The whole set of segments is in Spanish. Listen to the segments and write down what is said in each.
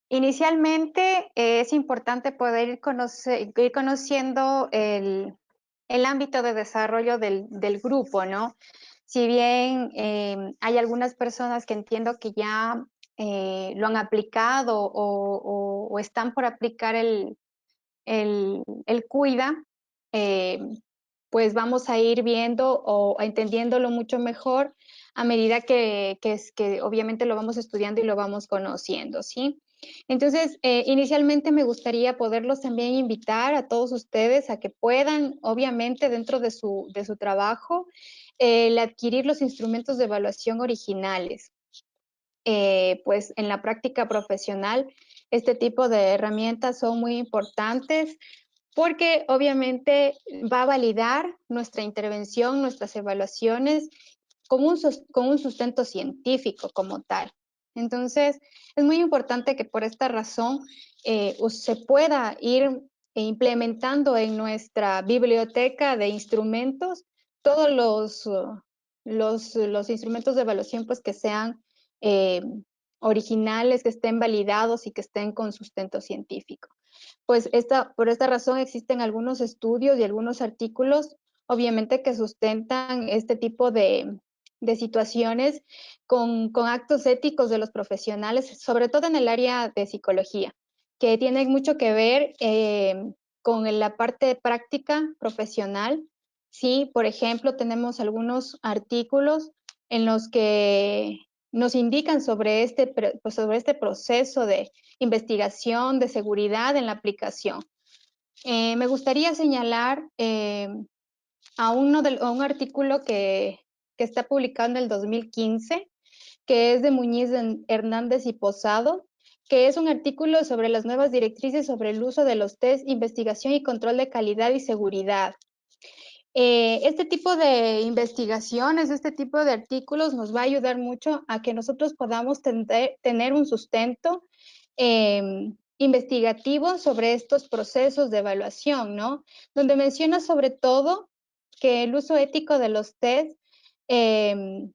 Inicialmente es importante poder ir conociendo el ámbito de desarrollo del grupo, ¿no? Si bien hay algunas personas que entiendo que ya lo han aplicado o están por aplicar el cuida, eh, pues vamos a ir viendo o entendiéndolo mucho mejor a medida que obviamente lo vamos estudiando y lo vamos conociendo, ¿sí? Entonces, inicialmente me gustaría poderlos también invitar a todos ustedes a que puedan, obviamente, dentro de su trabajo, el adquirir los instrumentos de evaluación originales. Pues en la práctica profesional, este tipo de herramientas son muy importantes porque obviamente va a validar nuestra intervención, nuestras evaluaciones con un sustento científico como tal. Entonces, es muy importante que por esta razón se pueda ir implementando en nuestra biblioteca de instrumentos todos los instrumentos de evaluación pues, que sean eh, originales, que estén validados y que estén con sustento científico. Pues por esta razón existen algunos estudios y algunos artículos, obviamente, que sustentan este tipo de situaciones con actos éticos de los profesionales, sobre todo en el área de psicología, que tiene mucho que ver con la parte práctica profesional. Sí, por ejemplo, tenemos algunos artículos en los que nos indican sobre este proceso de investigación, de seguridad en la aplicación. Me gustaría señalar a un artículo que está publicado en el 2015, que es de Muñiz Hernández y Posado, que es un artículo sobre las nuevas directrices sobre el uso de los test, investigación y control de calidad y seguridad. Este tipo de investigaciones, este tipo de artículos nos va a ayudar mucho a que nosotros podamos tener un sustento investigativo sobre estos procesos de evaluación, ¿no? Donde menciona sobre todo que el uso ético de los test en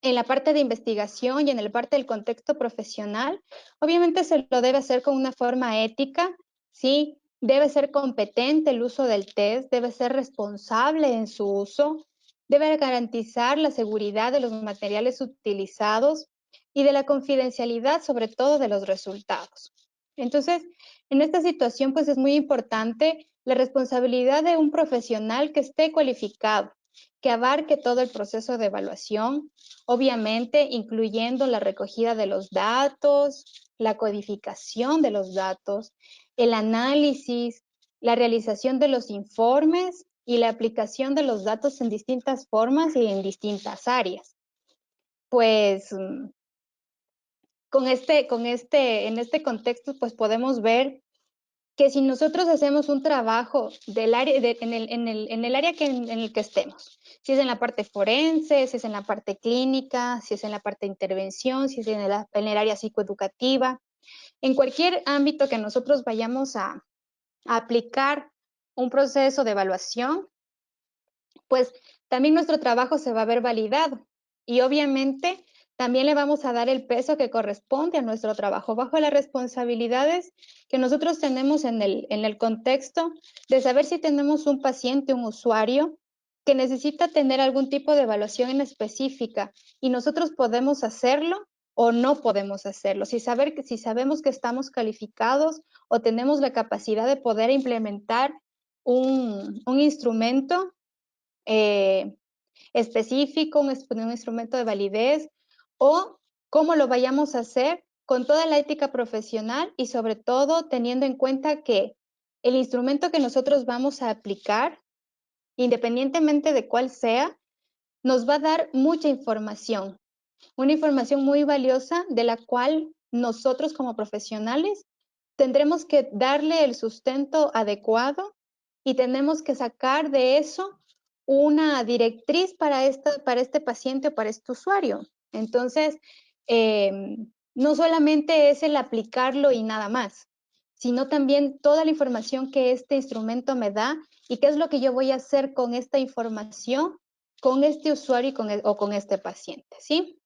la parte de investigación y en la parte del contexto profesional, obviamente se lo debe hacer con una forma ética, ¿sí? Debe ser competente el uso del test, debe ser responsable en su uso, debe garantizar la seguridad de los materiales utilizados y de la confidencialidad, sobre todo de los resultados. Entonces, en esta situación, pues es muy importante la responsabilidad de un profesional que esté cualificado, que abarque todo el proceso de evaluación, obviamente incluyendo la recogida de los datos, la codificación de los datos, el análisis, la realización de los informes y la aplicación de los datos en distintas formas y en distintas áreas. Pues en este contexto, pues podemos ver que si nosotros hacemos un trabajo del área, en el área en el que estemos, si es en la parte forense, si es en la parte clínica, si es en la parte de intervención, si es en el área psicoeducativa, en cualquier ámbito que nosotros vayamos a aplicar un proceso de evaluación, pues también nuestro trabajo se va a ver validado y obviamente también le vamos a dar el peso que corresponde a nuestro trabajo bajo las responsabilidades que nosotros tenemos en el contexto de saber si tenemos un paciente, un usuario que necesita tener algún tipo de evaluación en específica y nosotros podemos hacerlo o no podemos hacerlo. Si sabemos que estamos calificados o tenemos la capacidad de poder implementar un instrumento eh, específico, un instrumento de validez, o cómo lo vayamos a hacer con toda la ética profesional y sobre todo teniendo en cuenta que el instrumento que nosotros vamos a aplicar, independientemente de cuál sea, nos va a dar mucha información, una información muy valiosa de la cual nosotros como profesionales tendremos que darle el sustento adecuado y tenemos que sacar de eso una directriz para este paciente o para este usuario. Entonces, no solamente es el aplicarlo y nada más, sino también toda la información que este instrumento me da y qué es lo que yo voy a hacer con esta información, con este usuario o con este paciente, ¿sí?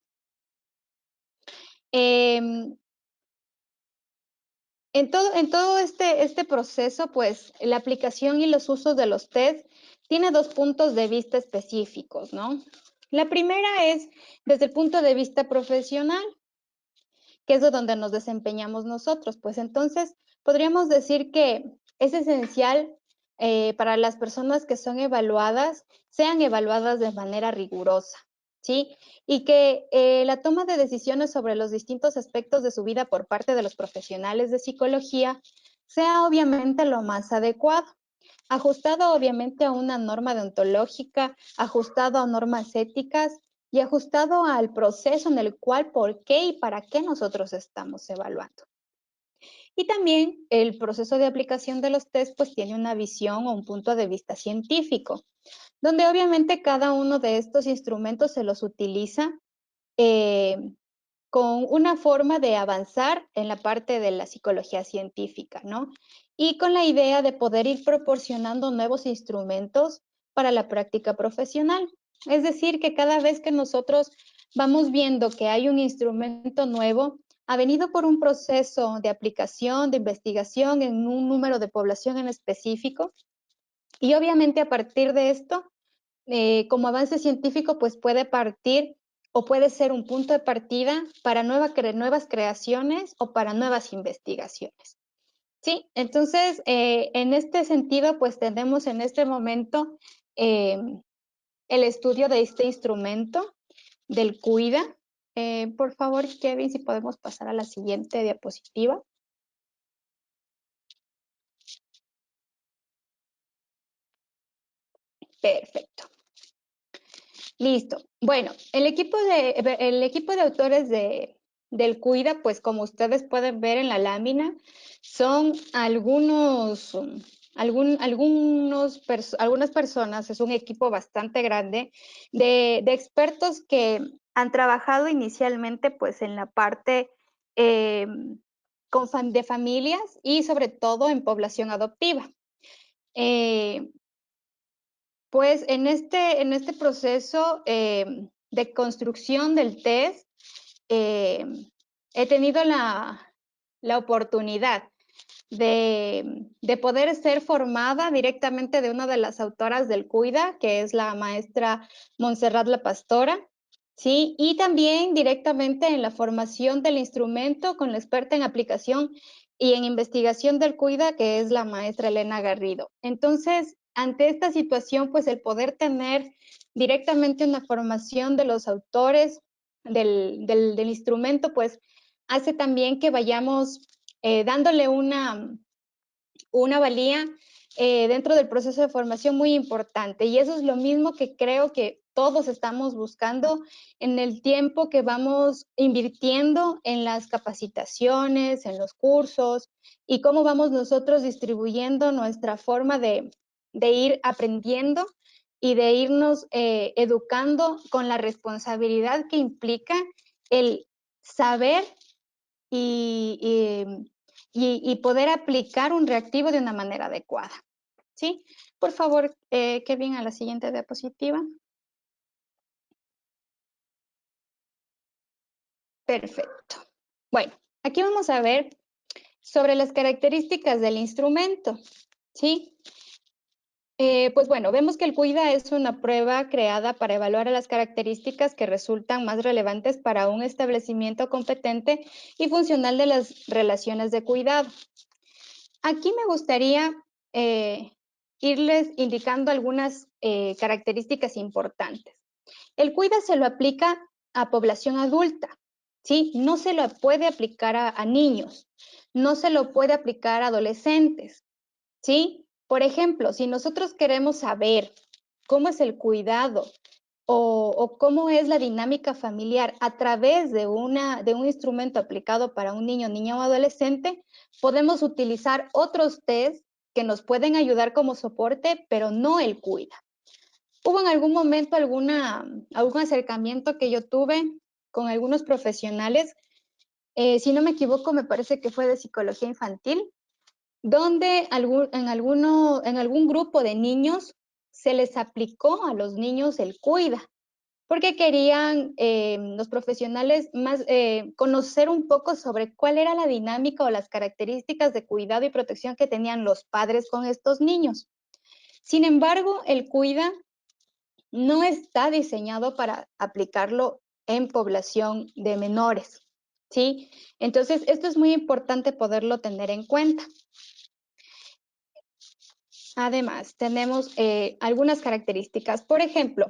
En todo este proceso, pues la aplicación y los usos de los test tiene dos puntos de vista específicos, ¿no? La primera es desde el punto de vista profesional, que es de donde nos desempeñamos nosotros. Pues entonces podríamos decir que es esencial para las personas que son evaluadas, sean evaluadas de manera rigurosa, ¿sí? Y que la toma de decisiones sobre los distintos aspectos de su vida por parte de los profesionales de psicología sea obviamente lo más adecuado, ajustado obviamente a una norma deontológica, ajustado a normas éticas y ajustado al proceso en el cual, por qué y para qué nosotros estamos evaluando. Y también el proceso de aplicación de los test pues tiene una visión o un punto de vista científico, donde obviamente cada uno de estos instrumentos se los utiliza eh, con una forma de avanzar en la parte de la psicología científica, ¿no? Y con la idea de poder ir proporcionando nuevos instrumentos para la práctica profesional. Es decir, que cada vez que nosotros vamos viendo que hay un instrumento nuevo, ha venido por un proceso de aplicación, de investigación en un número de población en específico, y obviamente a partir de esto como avance científico, pues puede partir o puede ser un punto de partida para nuevas creaciones o para nuevas investigaciones. Sí, entonces, en este sentido, pues tenemos en este momento eh, el estudio de este instrumento del CUIDA. Por favor, Kevin, si podemos pasar a la siguiente diapositiva. Perfecto. Listo. Bueno, el equipo de autores del CUIDA, pues como ustedes pueden ver en la lámina, son algunas personas, es un equipo bastante grande de expertos que han trabajado inicialmente pues en la parte eh, de familias y sobre todo en población adoptiva. Eh, pues en este proceso de construcción del test, eh, he tenido la oportunidad de poder ser formada directamente de una de las autoras del CUIDA, que es la maestra Montserrat La Pastora, ¿sí? Y también directamente en la formación del instrumento con la experta en aplicación y en investigación del CUIDA, que es la maestra Elena Garrido. Entonces, ante esta situación, pues el poder tener directamente una formación de los autores del instrumento, pues hace también que vayamos dándole una valía dentro del proceso de formación muy importante. Y eso es lo mismo que creo que todos estamos buscando en el tiempo que vamos invirtiendo en las capacitaciones, en los cursos y cómo vamos nosotros distribuyendo nuestra forma de ir aprendiendo y de irnos educando con la responsabilidad que implica el saber y, y poder aplicar un reactivo de una manera adecuada. ¿Sí? Por favor, Kevin, a la siguiente diapositiva. Perfecto. Bueno, aquí vamos a ver sobre las características del instrumento. ¿Sí? Pues bueno, vemos que el CUIDA es una prueba creada para evaluar las características que resultan más relevantes para un establecimiento competente y funcional de las relaciones de cuidado. Aquí me gustaría irles indicando algunas características importantes. El CUIDA se lo aplica a población adulta, ¿sí? No se lo puede aplicar a niños, no se lo puede aplicar a adolescentes, ¿sí? Por ejemplo, si nosotros queremos saber cómo es el cuidado o cómo es la dinámica familiar a través de un instrumento aplicado para un niño, niña o adolescente, podemos utilizar otros test que nos pueden ayudar como soporte, pero no el cuida. Hubo en algún momento algún acercamiento que yo tuve con algunos profesionales, si no me equivoco, me parece que fue de psicología infantil, donde en algún grupo de niños se les aplicó a los niños el cuida. porque querían los profesionales más conocer un poco sobre cuál era la dinámica o las características de cuidado y protección que tenían los padres con estos niños. Sin embargo, el cuida no está diseñado para aplicarlo en población de menores, ¿sí? Entonces, esto es muy importante poderlo tener en cuenta. Además, tenemos algunas características. Por ejemplo,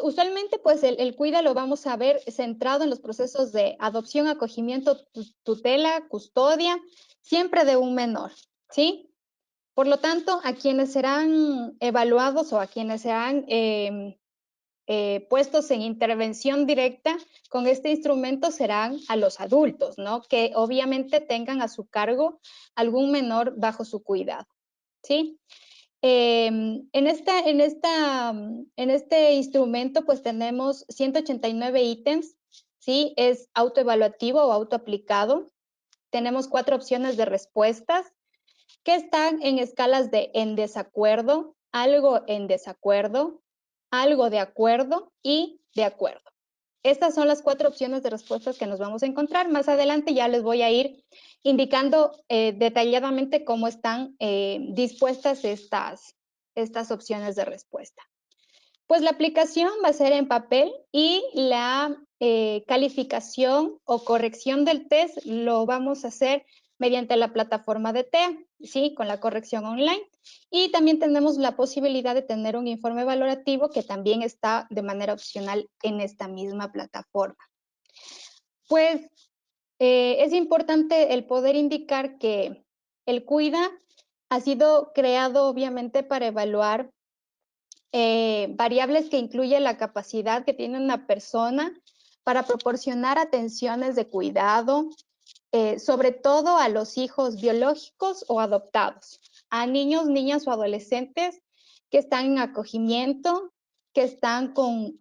usualmente, pues, el cuida lo vamos a ver centrado en los procesos de adopción, acogimiento, tutela, custodia, siempre de un menor, ¿sí? Por lo tanto, a quienes serán evaluados o a quienes serán puestos en intervención directa con este instrumento serán a los adultos, ¿no? Que obviamente tengan a su cargo algún menor bajo su cuidado, ¿sí? En este instrumento, pues tenemos 189 ítems, ¿sí? Es autoevaluativo o autoaplicado. Tenemos 4 opciones de respuestas que están en escalas de en desacuerdo, algo en desacuerdo, algo de acuerdo y de acuerdo. Estas son las 4 opciones de respuestas que nos vamos a encontrar. Más adelante ya les voy a ir indicando detalladamente cómo están dispuestas estas opciones de respuesta. Pues la aplicación va a ser en papel y la calificación o corrección del test lo vamos a hacer mediante la plataforma de TEA, ¿sí? Con la corrección online. Y también tenemos la posibilidad de tener un informe valorativo que también está de manera opcional en esta misma plataforma. Pues es importante el poder indicar que el CUIDA ha sido creado obviamente para evaluar variables que incluyen la capacidad que tiene una persona para proporcionar atenciones de cuidado, sobre todo a los hijos biológicos o adoptados, a niños, niñas o adolescentes que están en acogimiento, que están con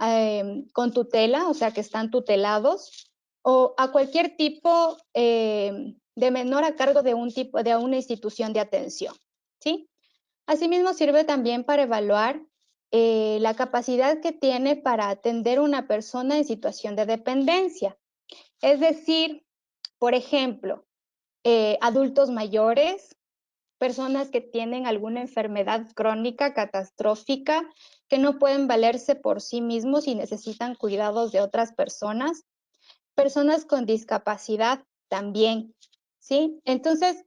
tutela, o sea, que están tutelados, o a cualquier tipo de menor a cargo de una institución de atención, ¿sí? Asimismo, sirve también para evaluar la capacidad que tiene para atender una persona en situación de dependencia. Es decir, por ejemplo, adultos mayores, personas que tienen alguna enfermedad crónica catastrófica, que no pueden valerse por sí mismos y necesitan cuidados de otras personas, personas con discapacidad también, ¿sí? Entonces,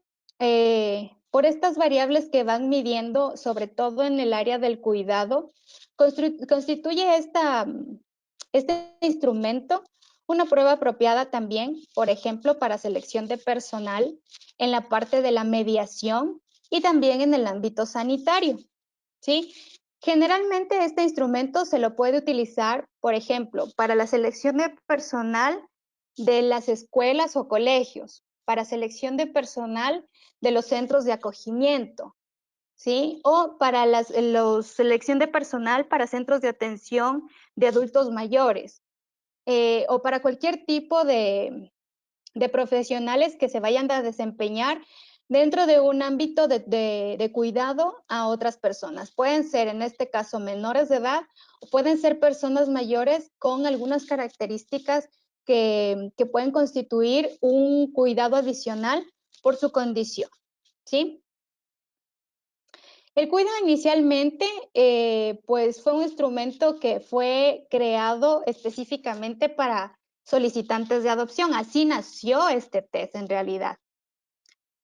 por estas variables que van midiendo, sobre todo en el área del cuidado, constituye este instrumento una prueba apropiada también, por ejemplo, para selección de personal en la parte de la mediación y también en el ámbito sanitario, ¿sí? Generalmente este instrumento se lo puede utilizar, por ejemplo, para la selección de personal de las escuelas o colegios, para selección de personal de los centros de acogimiento, ¿sí? O para la selección de personal para centros de atención de adultos mayores, o para cualquier tipo de profesionales que se vayan a desempeñar dentro de un ámbito de cuidado a otras personas. Pueden ser, en este caso, menores de edad o pueden ser personas mayores con algunas características que pueden constituir un cuidado adicional por su condición, ¿sí? El cuidado inicialmente, pues fue un instrumento que fue creado específicamente para solicitantes de adopción. Así nació este test en realidad.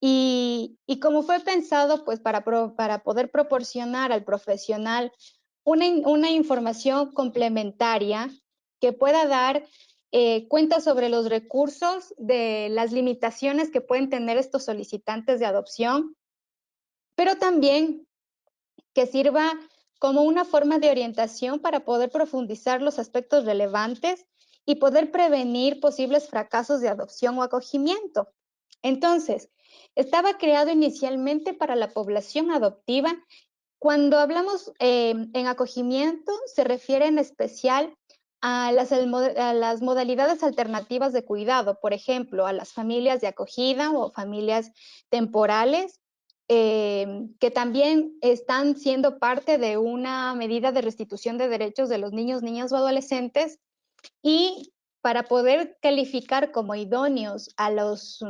Y como fue pensado, pues para poder proporcionar al profesional una información complementaria que pueda dar cuenta sobre los recursos de las limitaciones que pueden tener estos solicitantes de adopción, pero también que sirva como una forma de orientación para poder profundizar los aspectos relevantes y poder prevenir posibles fracasos de adopción o acogimiento. Entonces, estaba creado inicialmente para la población adoptiva. Cuando hablamos en acogimiento, se refiere en especial a las modalidades alternativas de cuidado, por ejemplo, a las familias de acogida o familias temporales, que también están siendo parte de una medida de restitución de derechos de los niños, niñas o adolescentes, y para poder calificar como idóneos a los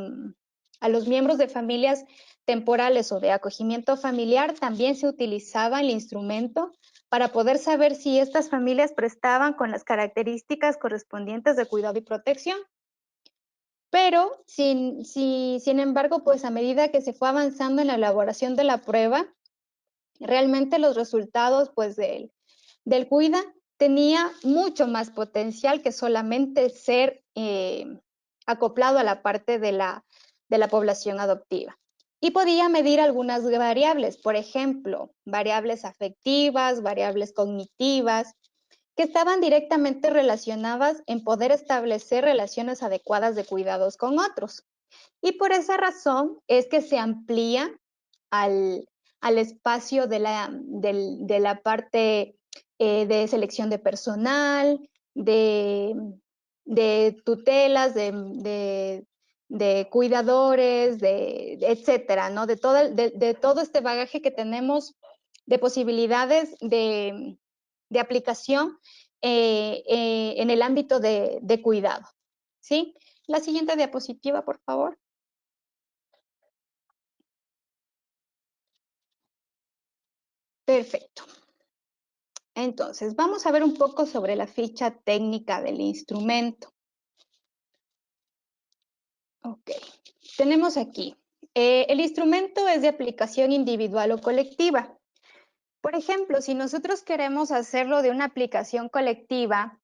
miembros de familias temporales o de acogimiento familiar, también se utilizaba el instrumento para poder saber si estas familias prestaban con las características correspondientes de cuidado y protección. Pero, sin embargo, pues a medida que se fue avanzando en la elaboración de la prueba, realmente los resultados pues del CUIDA tenía mucho más potencial que solamente ser acoplado a la parte de la población adoptiva. Y podía medir algunas variables, por ejemplo, variables afectivas, variables cognitivas, que estaban directamente relacionadas en poder establecer relaciones adecuadas de cuidados con otros. Y por esa razón es que se amplía al, al espacio de la parte de selección de personal, de tutelas, de cuidadores, etcétera, ¿no? De todo este bagaje que tenemos de posibilidades de aplicación en el ámbito de cuidado, ¿sí? La siguiente diapositiva, por favor. Perfecto. Entonces, vamos a ver un poco sobre la ficha técnica del instrumento. Ok, tenemos aquí. El instrumento es de aplicación individual o colectiva. Por ejemplo, si nosotros queremos hacerlo de una aplicación colectiva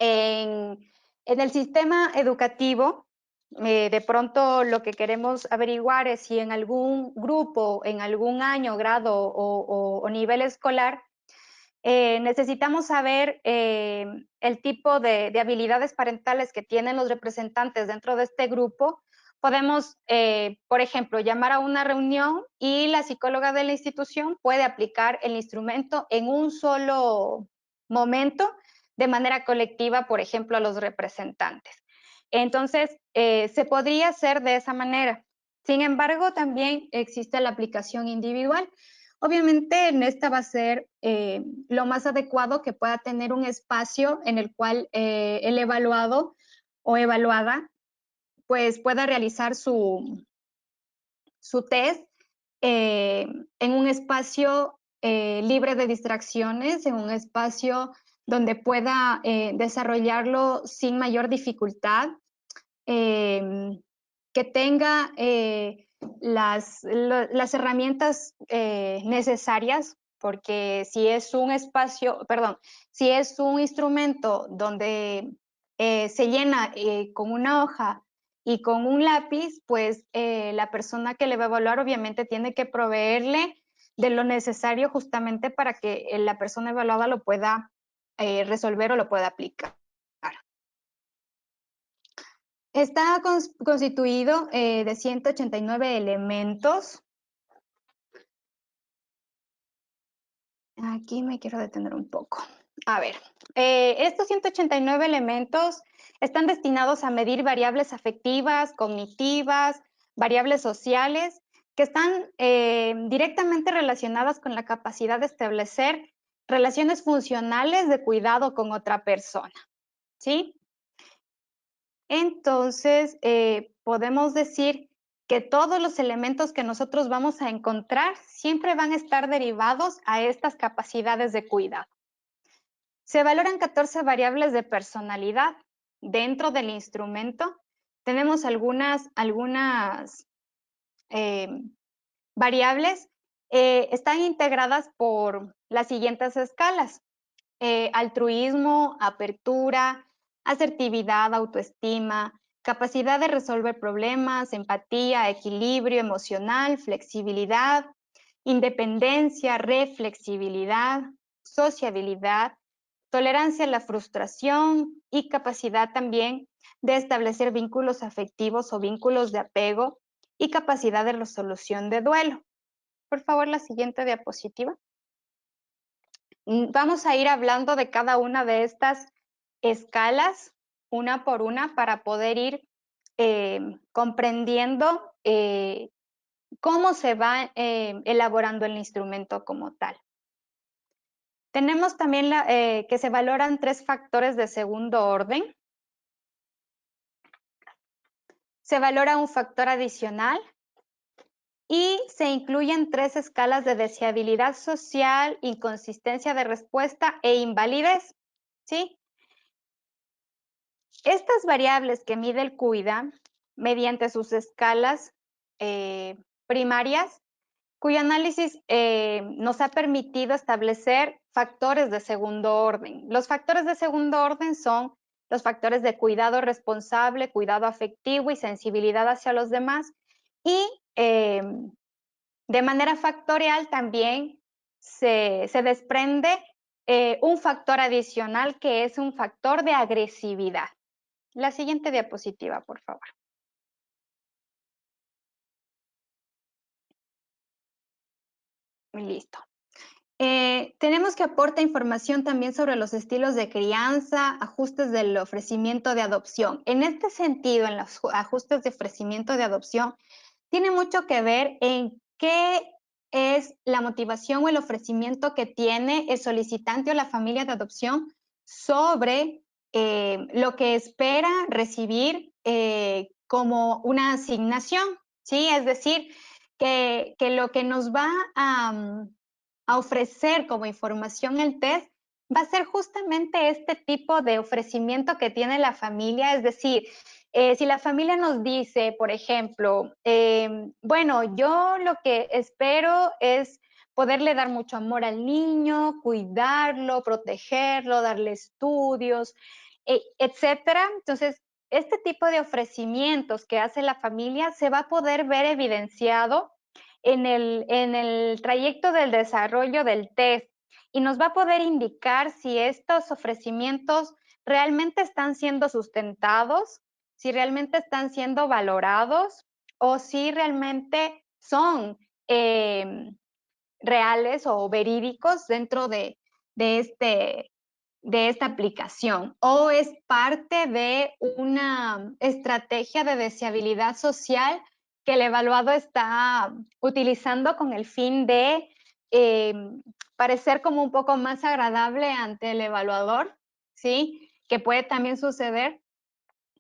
en el sistema educativo, de pronto lo que queremos averiguar es si en algún grupo, en algún año, grado o nivel escolar, necesitamos saber el tipo de habilidades parentales que tienen los representantes dentro de este grupo. Podemos, por ejemplo, llamar a una reunión y la psicóloga de la institución puede aplicar el instrumento en un solo momento de manera colectiva, por ejemplo, a los representantes. Entonces, se podría hacer de esa manera. Sin embargo, también existe la aplicación individual. Obviamente, en esta va a ser lo más adecuado que pueda tener un espacio en el cual el evaluado o evaluada pues pueda realizar su test en un espacio libre de distracciones, en un espacio donde pueda desarrollarlo sin mayor dificultad, que tenga las herramientas necesarias, porque si es un espacio, perdón, si es un instrumento donde se llena con una hoja y con un lápiz, pues la persona que le va a evaluar obviamente tiene que proveerle de lo necesario justamente para que la persona evaluada lo pueda resolver o lo pueda aplicar. Está constituido de 189 elementos. Aquí me quiero detener un poco. A ver, estos 189 elementos están destinados a medir variables afectivas, cognitivas, variables sociales, que están directamente relacionadas con la capacidad de establecer relaciones funcionales de cuidado con otra persona, ¿sí? Entonces, podemos decir que todos los elementos que nosotros vamos a encontrar siempre van a estar derivados a estas capacidades de cuidado. Se valoran 14 variables de personalidad. Dentro del instrumento tenemos algunas eh, variables. Están integradas por las siguientes escalas. Altruismo, apertura, asertividad, autoestima, capacidad de resolver problemas, empatía, equilibrio emocional, flexibilidad, independencia, reflexibilidad, sociabilidad, tolerancia a la frustración y capacidad también de establecer vínculos afectivos o vínculos de apego y capacidad de resolución de duelo. Por favor, la siguiente diapositiva. Vamos a ir hablando de cada una de estas escalas, una por una, para poder ir comprendiendo cómo se va elaborando el instrumento como tal. Tenemos también que se valoran 3 factores de segundo orden. Se valora un factor adicional y se incluyen 3 escalas de deseabilidad social, inconsistencia de respuesta e invalidez, ¿sí? Estas variables que mide el CUIDA mediante sus escalas primarias, cuyo análisis nos ha permitido establecer factores de segundo orden. Los factores de segundo orden son los factores de cuidado responsable, cuidado afectivo y sensibilidad hacia los demás. Y de manera factorial también se desprende un factor adicional que es un factor de agresividad. La siguiente diapositiva, por favor. Listo. Tenemos que aporta información también sobre los estilos de crianza, ajustes del ofrecimiento de adopción. En este sentido, en los ajustes de ofrecimiento de adopción, tiene mucho que ver en qué es la motivación o el ofrecimiento que tiene el solicitante o la familia de adopción sobre lo que espera recibir como una asignación, ¿sí? Es decir, que lo que nos va a ofrecer como información el test va a ser justamente este tipo de ofrecimiento que tiene la familia, es decir, si la familia nos dice, por ejemplo, bueno, yo lo que espero es poderle dar mucho amor al niño, cuidarlo, protegerlo, darle estudios, etcétera. Entonces, este tipo de ofrecimientos que hace la familia se va a poder ver evidenciado en el trayecto del desarrollo del test y nos va a poder indicar si estos ofrecimientos realmente están siendo sustentados, si realmente están siendo valorados o si realmente son reales o verídicos dentro de esta aplicación o es parte de una estrategia de deseabilidad social que el evaluado está utilizando con el fin de parecer como un poco más agradable ante el evaluador, ¿sí? Que puede también suceder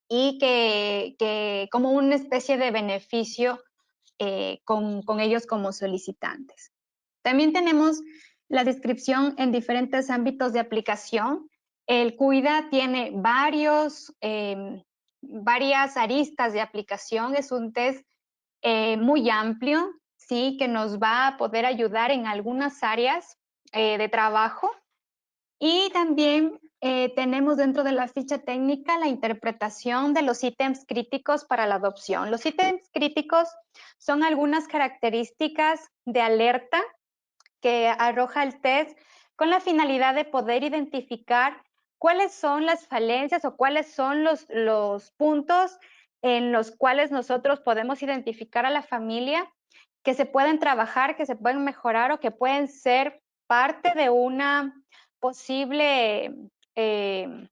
y que como una especie de beneficio con ellos como solicitantes. También tenemos la descripción en diferentes ámbitos de aplicación. El CUIDA tiene varias aristas de aplicación. Es un test muy amplio, ¿sí? Que nos va a poder ayudar en algunas áreas de trabajo. Y también tenemos dentro de la ficha técnica la interpretación de los ítems críticos para la adopción. Los ítems críticos son algunas características de alerta que arroja el test con la finalidad de poder identificar cuáles son las falencias o cuáles son los puntos en los cuales nosotros podemos identificar a la familia que se pueden trabajar, que se pueden mejorar o que pueden ser parte de una posible, de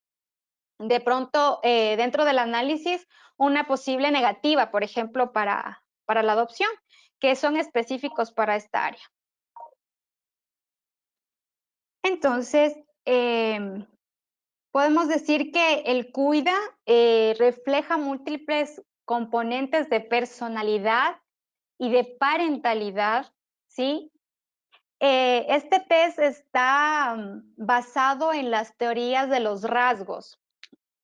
pronto, dentro del análisis, una posible negativa, por ejemplo, para la adopción, que son específicos para esta área. Entonces, podemos decir que el CUIDA refleja múltiples componentes de personalidad y de parentalidad, ¿sí? Este test está basado en las teorías de los rasgos.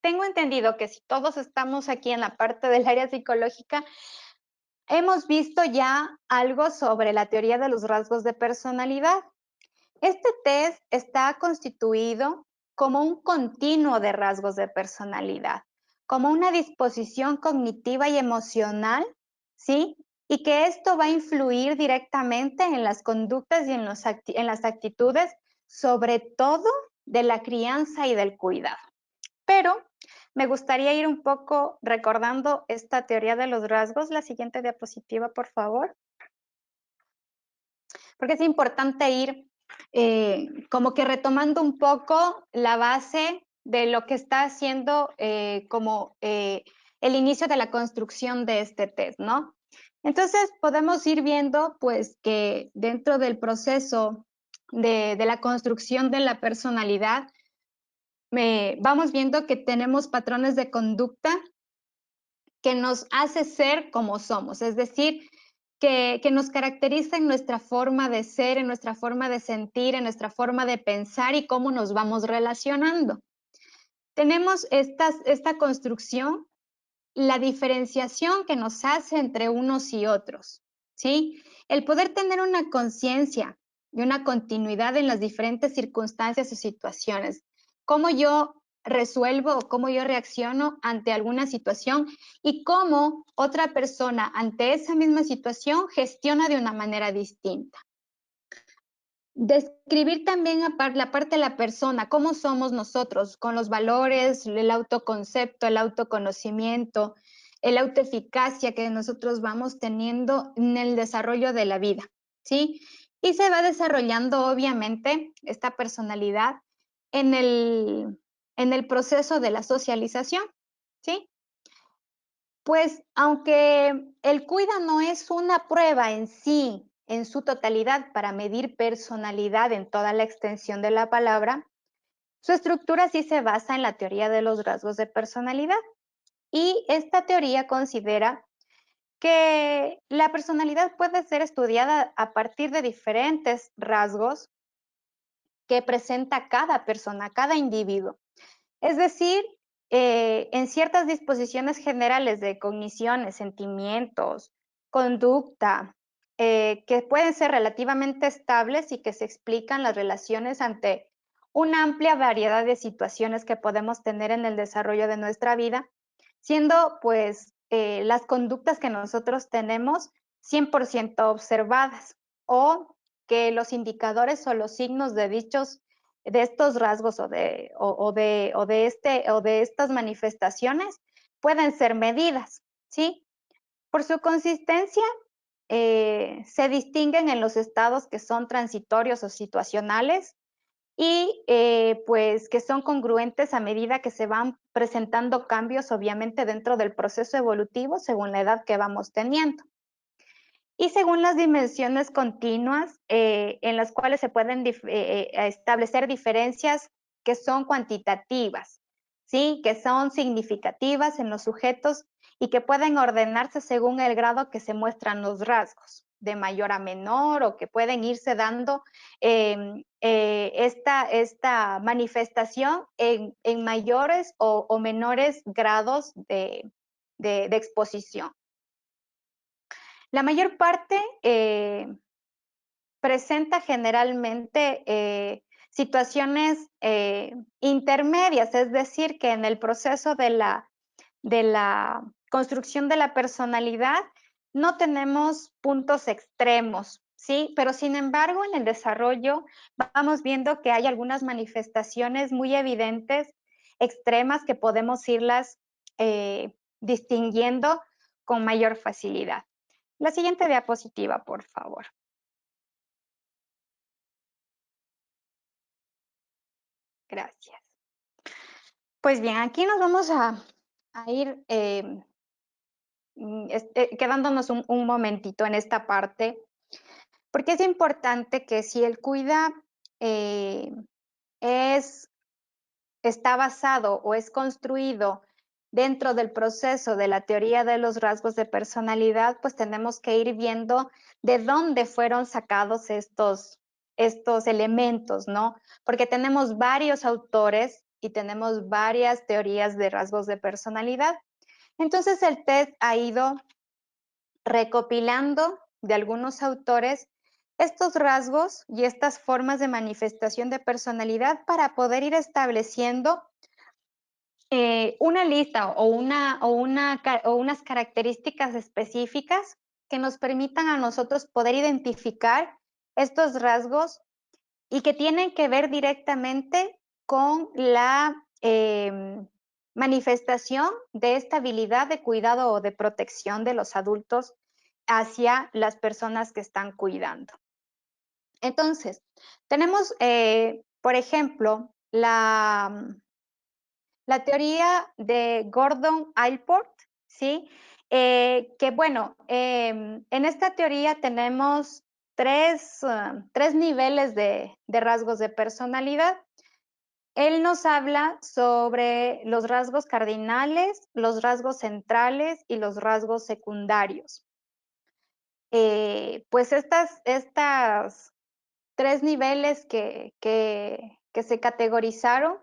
Tengo entendido que si todos estamos aquí en la parte del área psicológica, hemos visto ya algo sobre la teoría de los rasgos de personalidad. Este test está constituido como un continuo de rasgos de personalidad, como una disposición cognitiva y emocional, ¿sí? Y que esto va a influir directamente en las conductas y en las actitudes, sobre todo de la crianza y del cuidado. Pero me gustaría ir un poco recordando esta teoría de los rasgos. La siguiente diapositiva, por favor. Porque es importante ir como que retomando un poco la base de lo que está haciendo como el inicio de la construcción de este test, ¿no? Entonces, podemos ir viendo, pues, que dentro del proceso de la construcción de la personalidad, vamos viendo que tenemos patrones de conducta que nos hace ser como somos, es decir, que nos caracteriza en nuestra forma de ser, en nuestra forma de sentir, en nuestra forma de pensar y cómo nos vamos relacionando. Tenemos esta construcción, la diferenciación que nos hace entre unos y otros, ¿sí? El poder tener una conciencia y una continuidad en las diferentes circunstancias o situaciones. Cómo yo resuelvo o cómo yo reacciono ante alguna situación y cómo otra persona ante esa misma situación gestiona de una manera distinta. Describir también la parte de la persona, cómo somos nosotros, con los valores, el autoconcepto, el autoconocimiento, el autoeficacia que nosotros vamos teniendo en el desarrollo de la vida, ¿sí? Y se va desarrollando, obviamente, esta personalidad en el proceso de la socialización, ¿sí? Pues, aunque el cuida no es una prueba en sí, en su totalidad, para medir personalidad en toda la extensión de la palabra, su estructura sí se basa en la teoría de los rasgos de personalidad. Y esta teoría considera que la personalidad puede ser estudiada a partir de diferentes rasgos que presenta cada persona, cada individuo. Es decir, en ciertas disposiciones generales de cogniciones, sentimientos, conducta, que pueden ser relativamente estables y que se explican las relaciones ante una amplia variedad de situaciones que podemos tener en el desarrollo de nuestra vida, siendo pues las conductas que nosotros tenemos 100% observadas o que los indicadores o los signos de estos rasgos o de estas manifestaciones pueden ser medidas, ¿sí? Por su consistencia, se distinguen en los estados que son transitorios o situacionales y pues que son congruentes a medida que se van presentando cambios, obviamente, dentro del proceso evolutivo según la edad que vamos teniendo. Y según las dimensiones continuas, en las cuales se pueden establecer diferencias que son cuantitativas, ¿sí? Que son significativas en los sujetos y que pueden ordenarse según el grado que se muestran los rasgos, de mayor a menor, o que pueden irse dando esta manifestación en mayores o menores grados de exposición. La mayor parte presenta generalmente situaciones intermedias, es decir, que en el proceso de la construcción de la personalidad no tenemos puntos extremos, ¿sí? Pero sin embargo, en el desarrollo vamos viendo que hay algunas manifestaciones muy evidentes, extremas, que podemos irlas distinguiendo con mayor facilidad. La siguiente diapositiva, por favor. Gracias. Pues bien, aquí nos vamos a ir quedándonos un momentito en esta parte, porque es importante que si el cuida eh, es, está basado o es construido dentro del proceso de la teoría de los rasgos de personalidad, pues tenemos que ir viendo de dónde fueron sacados estos elementos, ¿no? Porque tenemos varios autores y tenemos varias teorías de rasgos de personalidad. Entonces el TED ha ido recopilando de algunos autores estos rasgos y estas formas de manifestación de personalidad para poder ir estableciendo una lista o unas características específicas que nos permitan a nosotros poder identificar estos rasgos y que tienen que ver directamente con la manifestación de esta habilidad de cuidado o de protección de los adultos hacia las personas que están cuidando. Entonces, tenemos, por ejemplo, la teoría de Gordon Allport, ¿sí? Que bueno, en esta teoría tenemos tres niveles de rasgos de personalidad. Él nos habla sobre los rasgos cardinales, los rasgos centrales y los rasgos secundarios. Pues estas tres niveles que se categorizaron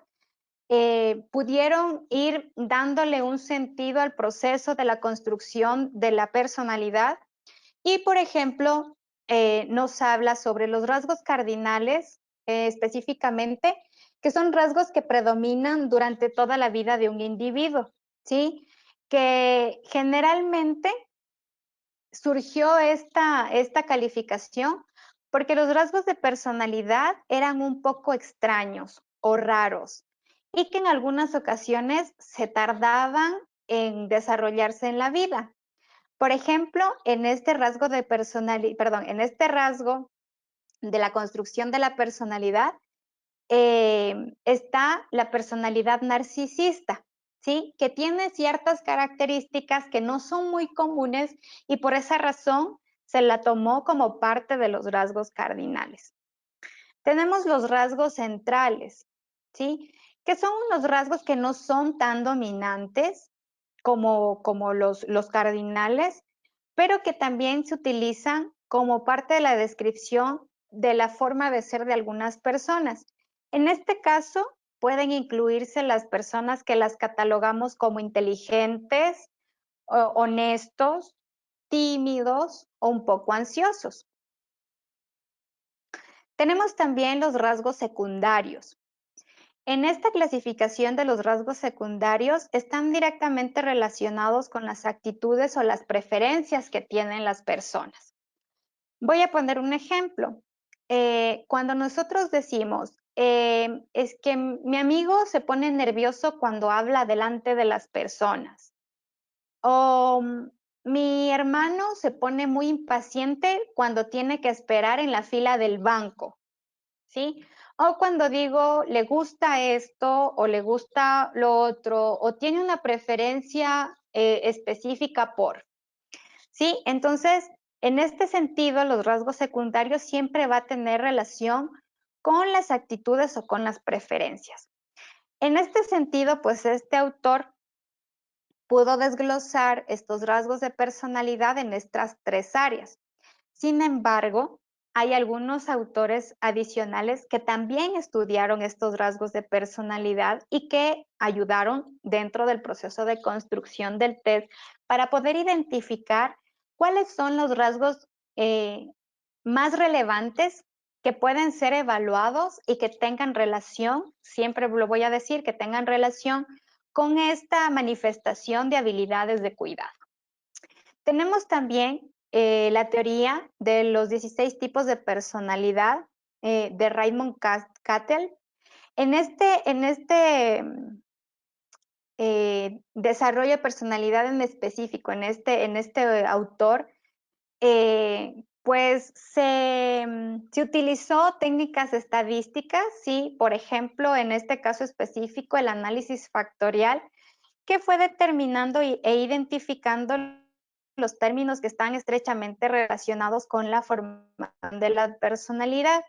pudieron ir dándole un sentido al proceso de la construcción de la personalidad y, por ejemplo, nos habla sobre los rasgos cardinales específicamente, que son rasgos que predominan durante toda la vida de un individuo, ¿sí? Que generalmente surgió esta calificación porque los rasgos de personalidad eran un poco extraños o raros y que en algunas ocasiones se tardaban en desarrollarse en la vida. Por ejemplo, en este rasgo de personalidad, perdón, en este rasgo de la construcción de la personalidad, está la personalidad narcisista, ¿sí? Que tiene ciertas características que no son muy comunes y por esa razón se la tomó como parte de los rasgos cardinales. Tenemos los rasgos centrales, ¿sí? Que son unos rasgos que no son tan dominantes como los cardinales, pero que también se utilizan como parte de la descripción de la forma de ser de algunas personas. En este caso, pueden incluirse las personas que las catalogamos como inteligentes, honestos, tímidos o un poco ansiosos. Tenemos también los rasgos secundarios. En esta clasificación de los rasgos secundarios están directamente relacionados con las actitudes o las preferencias que tienen las personas. Voy a poner un ejemplo. Cuando nosotros decimos, es que mi amigo se pone nervioso cuando habla delante de las personas, o mi hermano se pone muy impaciente cuando tiene que esperar en la fila del banco, ¿sí? O cuando digo, le gusta esto o le gusta lo otro, o tiene una preferencia específica por. ¿Sí? Entonces, en este sentido, los rasgos secundarios siempre va a tener relación con las actitudes o con las preferencias. En este sentido, pues este autor pudo desglosar estos rasgos de personalidad en estas tres áreas. Sin embargo, hay algunos autores adicionales que también estudiaron estos rasgos de personalidad y que ayudaron dentro del proceso de construcción del test para poder identificar cuáles son los rasgos más relevantes que pueden ser evaluados y que tengan relación, siempre lo voy a decir, que tengan relación con esta manifestación de habilidades de cuidado. Tenemos también la teoría de los 16 tipos de personalidad de Raymond Cattell. En este desarrollo de personalidad en específico, en este autor, pues se utilizó técnicas estadísticas, ¿sí? Por ejemplo, en este caso específico, el análisis factorial, que fue determinando e identificando los términos que están estrechamente relacionados con la formación de la personalidad.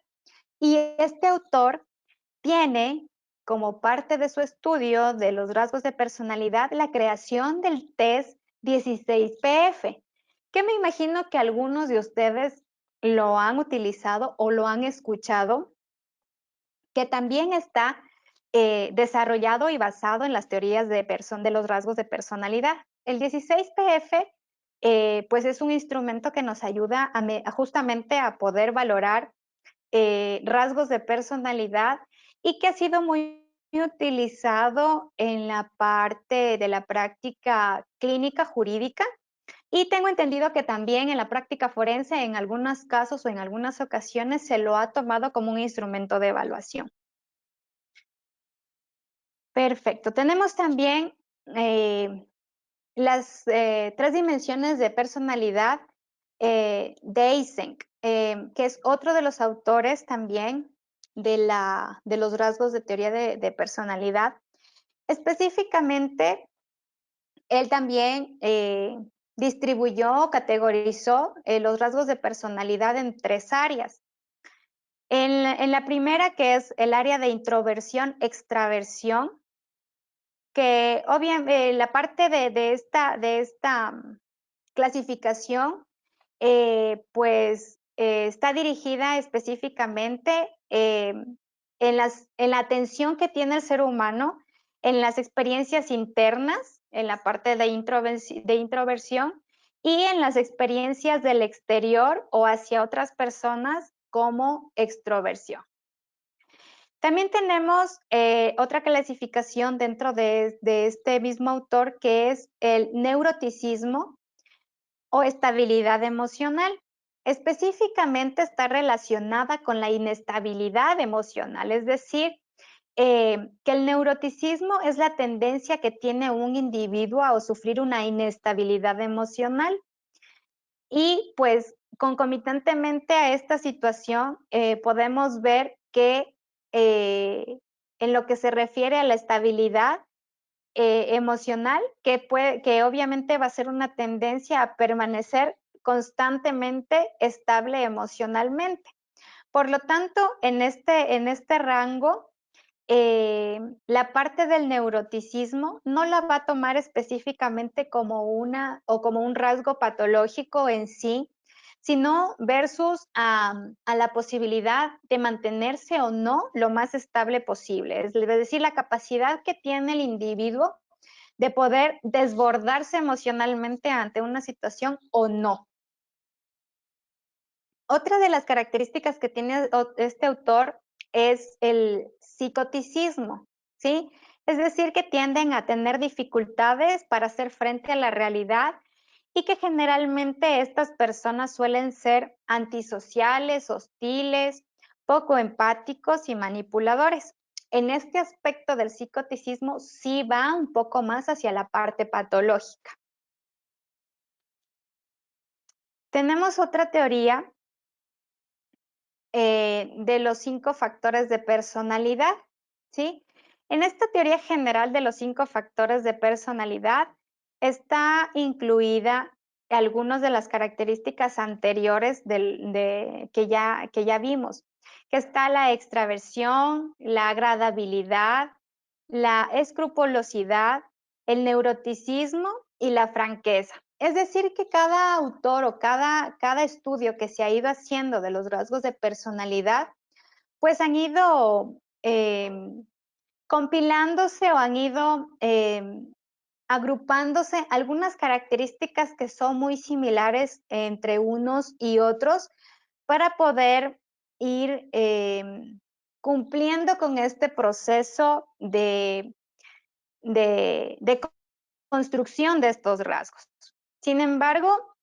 Y este autor tiene como parte de su estudio de los rasgos de personalidad la creación del test 16PF, que me imagino que algunos de ustedes lo han utilizado o lo han escuchado, que también está desarrollado y basado en las teorías de los rasgos de personalidad. El 16PF pues es un instrumento que nos ayuda justamente a poder valorar rasgos de personalidad y que ha sido muy utilizado en la parte de la práctica clínica jurídica y tengo entendido que también en la práctica forense en algunos casos o en algunas ocasiones se lo ha tomado como un instrumento de evaluación. Perfecto. Tenemos también las tres dimensiones de personalidad de Eysenck, que es otro de los autores también de los rasgos de teoría de personalidad. Específicamente, Él también distribuyó, categorizó los rasgos de personalidad en 3 áreas. En la primera, que es el área de introversión, extraversión, que obviamente la parte de esta clasificación, pues está dirigida específicamente en la atención que tiene el ser humano, en las experiencias internas, en la parte de introversión, y en las experiencias del exterior o hacia otras personas como extroversión. También tenemos otra clasificación dentro de este mismo autor, que es el neuroticismo o estabilidad emocional. Específicamente está relacionada con la inestabilidad emocional, es decir, que el neuroticismo es la tendencia que tiene un individuo a sufrir una inestabilidad emocional. Y pues concomitantemente a esta situación podemos ver que en lo que se refiere a la estabilidad emocional, que obviamente va a ser una tendencia a permanecer constantemente estable emocionalmente. Por lo tanto, en este rango, la parte del neuroticismo no la va a tomar específicamente como un rasgo patológico en sí, sino versus a la posibilidad de mantenerse o no lo más estable posible. Es decir, la capacidad que tiene el individuo de poder desbordarse emocionalmente ante una situación o no. Otra de las características que tiene este autor es el psicoticismo, ¿sí? Es decir, que tienden a tener dificultades para hacer frente a la realidad y que generalmente estas personas suelen ser antisociales, hostiles, poco empáticos y manipuladores. En este aspecto del psicoticismo sí va un poco más hacia la parte patológica. Tenemos otra teoría de los 5 factores de personalidad, ¿sí? En esta teoría general de los 5 factores de personalidad está incluida algunas de las características anteriores que ya vimos, que está la extraversión, la agradabilidad, la escrupulosidad, el neuroticismo y la franqueza. Es decir, que cada autor o cada estudio que se ha ido haciendo de los rasgos de personalidad, pues han ido compilándose o han ido agrupándose algunas características que son muy similares entre unos y otros para poder ir cumpliendo con este proceso de construcción de estos rasgos. Sin embargo,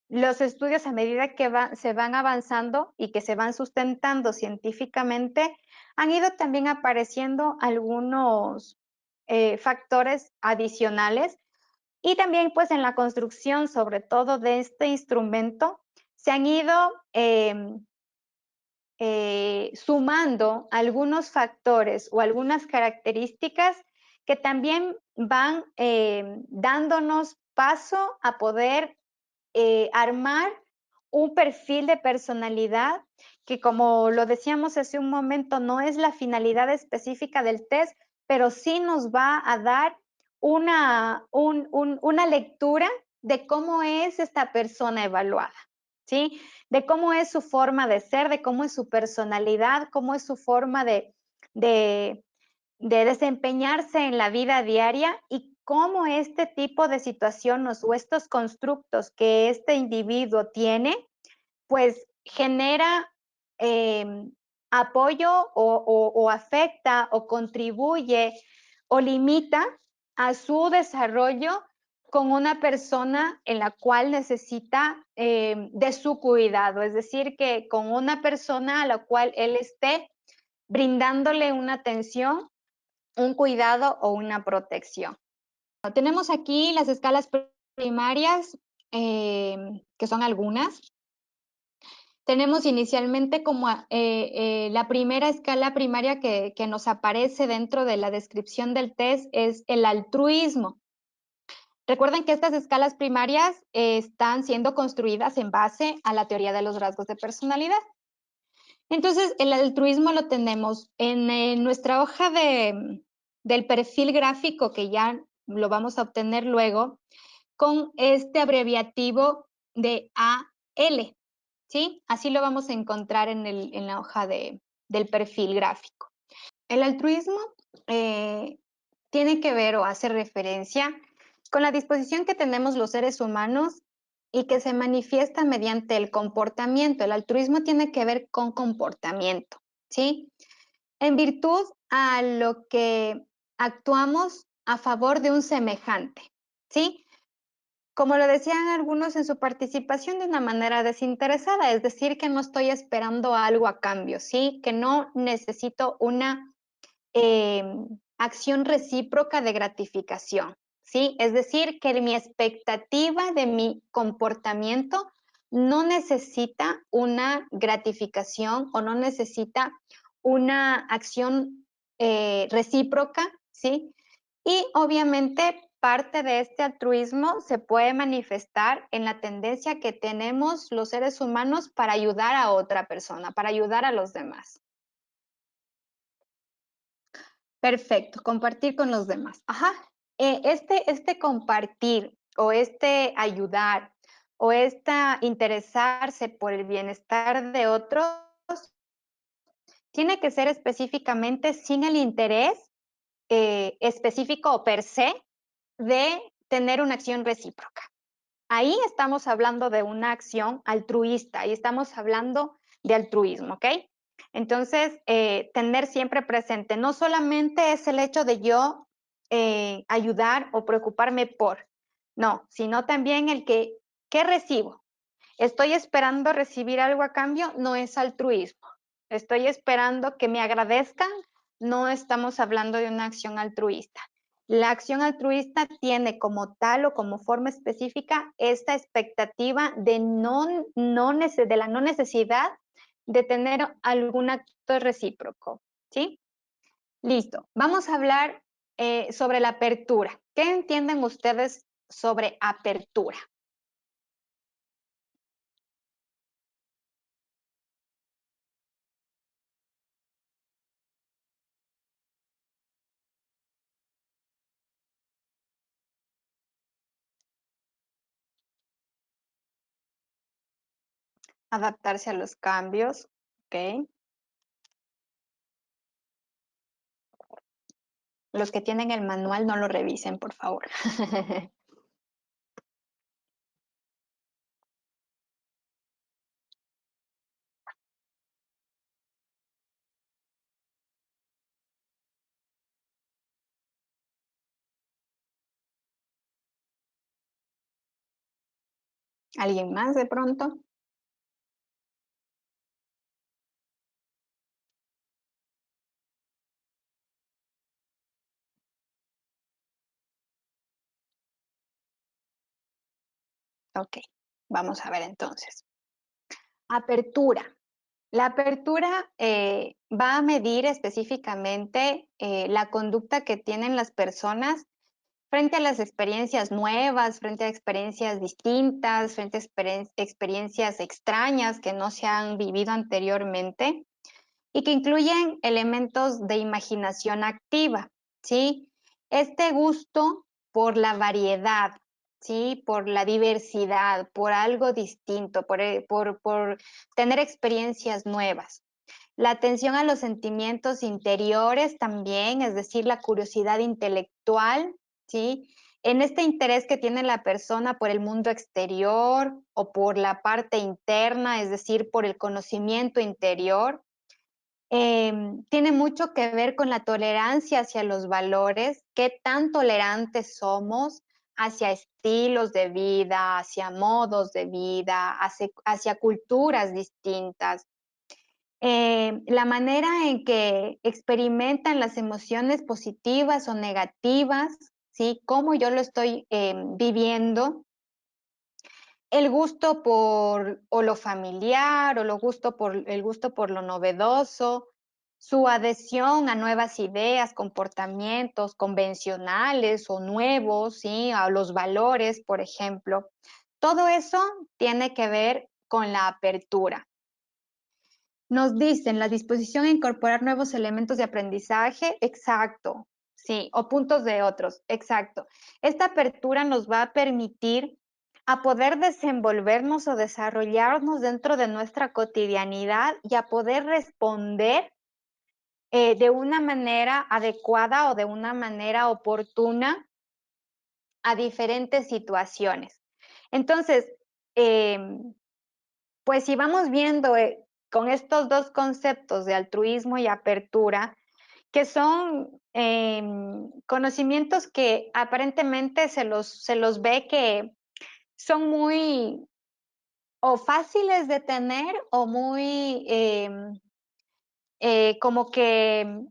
los estudios a medida que se van avanzando y que se van sustentando científicamente, han ido también apareciendo algunos factores adicionales y también pues en la construcción sobre todo de este instrumento se han ido sumando algunos factores o algunas características que también van dándonos paso a poder armar un perfil de personalidad que, como lo decíamos hace un momento, no es la finalidad específica del test, pero sí nos va a dar una lectura de cómo es esta persona evaluada, ¿sí? De cómo es su forma de ser, de cómo es su personalidad, cómo es su forma de desempeñarse en la vida diaria y cómo este tipo de situaciones o estos constructos que este individuo tiene, pues genera apoyo o afecta o contribuye o limita a su desarrollo con una persona en la cual necesita de su cuidado, es decir, que con una persona a la cual él esté brindándole una atención, un cuidado o una protección. Tenemos aquí las escalas primarias, que son algunas. Tenemos inicialmente como la primera escala primaria que nos aparece dentro de la descripción del test es el altruismo. Recuerden que estas escalas primarias están siendo construidas en base a la teoría de los rasgos de personalidad. Entonces, el altruismo lo tenemos en nuestra hoja del perfil gráfico, que ya lo vamos a obtener luego, con este abreviativo de AL, ¿sí? Así lo vamos a encontrar en la hoja del perfil gráfico. El altruismo tiene que ver o hace referencia con la disposición que tenemos los seres humanos y que se manifiesta mediante el comportamiento. El altruismo tiene que ver con comportamiento, ¿sí? En virtud a lo que actuamos a favor de un semejante, ¿sí? Como lo decían algunos en su participación, de una manera desinteresada, es decir, que no estoy esperando algo a cambio, ¿sí? Que no necesito una acción recíproca de gratificación, ¿sí? Es decir, que mi expectativa de mi comportamiento no necesita una gratificación o no necesita una acción recíproca, ¿sí? Y obviamente parte de este altruismo se puede manifestar en la tendencia que tenemos los seres humanos para ayudar a otra persona, para ayudar a los demás. Perfecto, compartir con los demás. Ajá. Este compartir o este ayudar o esta interesarse por el bienestar de otros tiene que ser específicamente sin el interés específico o per se de tener una acción recíproca. Ahí estamos hablando de una acción altruista, ahí estamos hablando de altruismo, ¿ok? Entonces, tener siempre presente, no solamente es el hecho de yo ayudar o preocuparme por, no, sino también el que, ¿qué recibo? Estoy esperando recibir algo a cambio, no es altruismo. Estoy esperando que me agradezcan, no estamos hablando de una acción altruista. La acción altruista tiene como tal o como forma específica esta expectativa de, de la no necesidad de tener algún acto recíproco, ¿sí? Listo. Vamos a hablar sobre la apertura. ¿Qué entienden ustedes sobre apertura? Adaptarse a los cambios, ¿ok? Los que tienen el manual no lo revisen, por favor. ¿Alguien más de pronto? Ok, vamos a ver entonces. Apertura. La apertura va a medir específicamente la conducta que tienen las personas frente a las experiencias nuevas, frente a experiencias distintas, frente a experiencias extrañas que no se han vivido anteriormente y que incluyen elementos de imaginación activa, ¿sí? Este gusto por la variedad, ¿sí? Por la diversidad, por algo distinto, por tener experiencias nuevas. La atención a los sentimientos interiores también, es decir, la curiosidad intelectual, ¿sí? En este interés que tiene la persona por el mundo exterior o por la parte interna, es decir, por el conocimiento interior, tiene mucho que ver con la tolerancia hacia los valores, qué tan tolerantes somos hacia estilos de vida, hacia modos de vida, hacia culturas distintas. La manera en que experimentan las emociones positivas o negativas, ¿sí? Cómo yo lo estoy viviendo, el gusto por o lo familiar o el gusto por lo novedoso, su adhesión a nuevas ideas, comportamientos convencionales o nuevos, ¿sí? A los valores, por ejemplo. Todo eso tiene que ver con la apertura. Nos dicen la disposición a incorporar nuevos elementos de aprendizaje, exacto, sí, o puntos de otros, exacto. Esta apertura nos va a permitir a poder desenvolvernos o desarrollarnos dentro de nuestra cotidianidad y a poder responder de una manera adecuada o de una manera oportuna a diferentes situaciones. Entonces, pues si vamos viendo con estos dos conceptos de altruismo y apertura, que son conocimientos que aparentemente se los ve que son muy o fáciles de tener o muy como que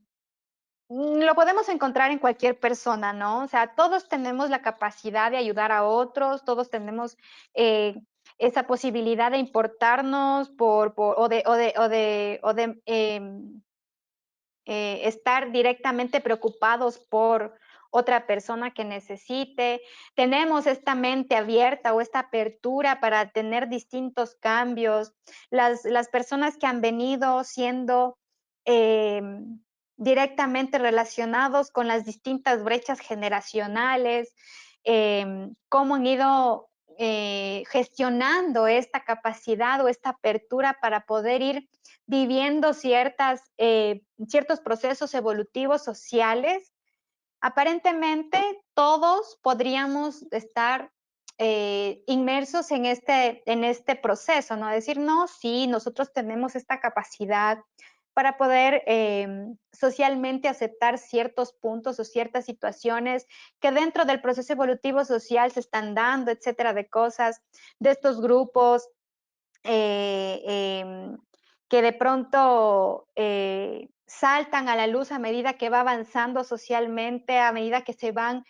lo podemos encontrar en cualquier persona, ¿no? O sea, todos tenemos la capacidad de ayudar a otros, todos tenemos esa posibilidad de importarnos estar directamente preocupados por otra persona que necesite. Tenemos esta mente abierta o esta apertura para tener distintos cambios. Las personas que han venido siendo eh, directamente relacionados con las distintas brechas generacionales, cómo han ido gestionando esta capacidad o esta apertura para poder ir viviendo ciertos procesos evolutivos sociales. Aparentemente todos podríamos estar inmersos en este proceso, ¿no? Decir, no, sí, nosotros tenemos esta capacidad para poder socialmente aceptar ciertos puntos o ciertas situaciones que dentro del proceso evolutivo social se están dando, etcétera, de cosas, de estos grupos, eh, eh, que de pronto saltan a la luz a medida que va avanzando socialmente, a medida que se van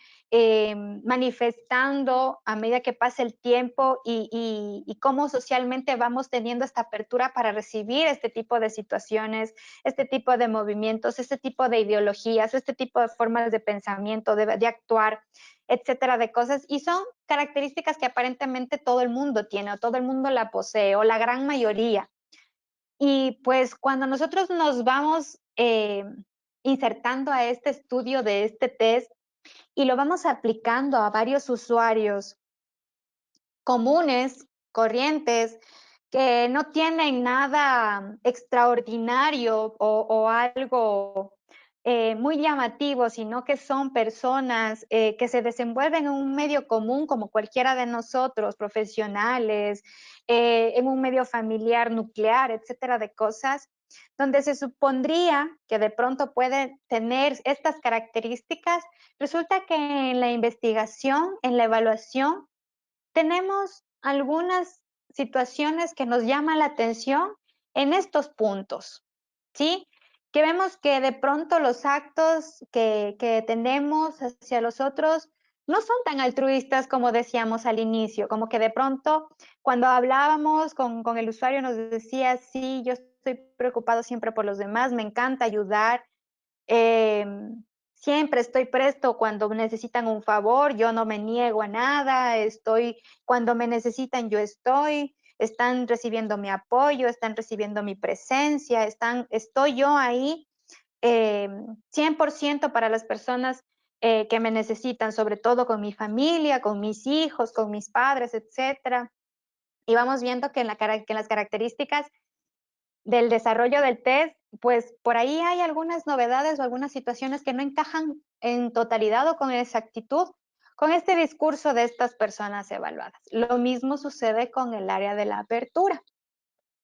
manifestando, a medida que pasa el tiempo y cómo socialmente vamos teniendo esta apertura para recibir este tipo de situaciones, este tipo de movimientos, este tipo de ideologías, este tipo de formas de pensamiento, de actuar, etcétera, de cosas. Y son características que aparentemente todo el mundo tiene o todo el mundo la posee o la gran mayoría. Y pues cuando nosotros nos vamos insertando a este estudio de este test y lo vamos aplicando a varios usuarios comunes, corrientes, que no tienen nada extraordinario o algo muy llamativo, sino que son personas que se desenvuelven en un medio común como cualquiera de nosotros, profesionales, en un medio familiar, nuclear, etcétera, de cosas, donde se supondría que de pronto pueden tener estas características, resulta que en la investigación, en la evaluación, tenemos algunas situaciones que nos llaman la atención en estos puntos, ¿sí? Que vemos que de pronto los actos que tenemos hacia los otros no son tan altruistas como decíamos al inicio, como que de pronto cuando hablábamos con el usuario nos decía, sí, yo estoy preocupado siempre por los demás, me encanta ayudar, eh, siempre estoy presto cuando necesitan un favor, yo no me niego a nada, cuando me necesitan, yo están recibiendo mi apoyo, están recibiendo mi presencia, estoy yo ahí 100% para las personas que me necesitan, sobre todo con mi familia, con mis hijos, con mis padres, etcétera. Y vamos viendo que en las características del desarrollo del test, pues por ahí hay algunas novedades o algunas situaciones que no encajan en totalidad o con exactitud con este discurso de estas personas evaluadas. Lo mismo sucede con el área de la apertura.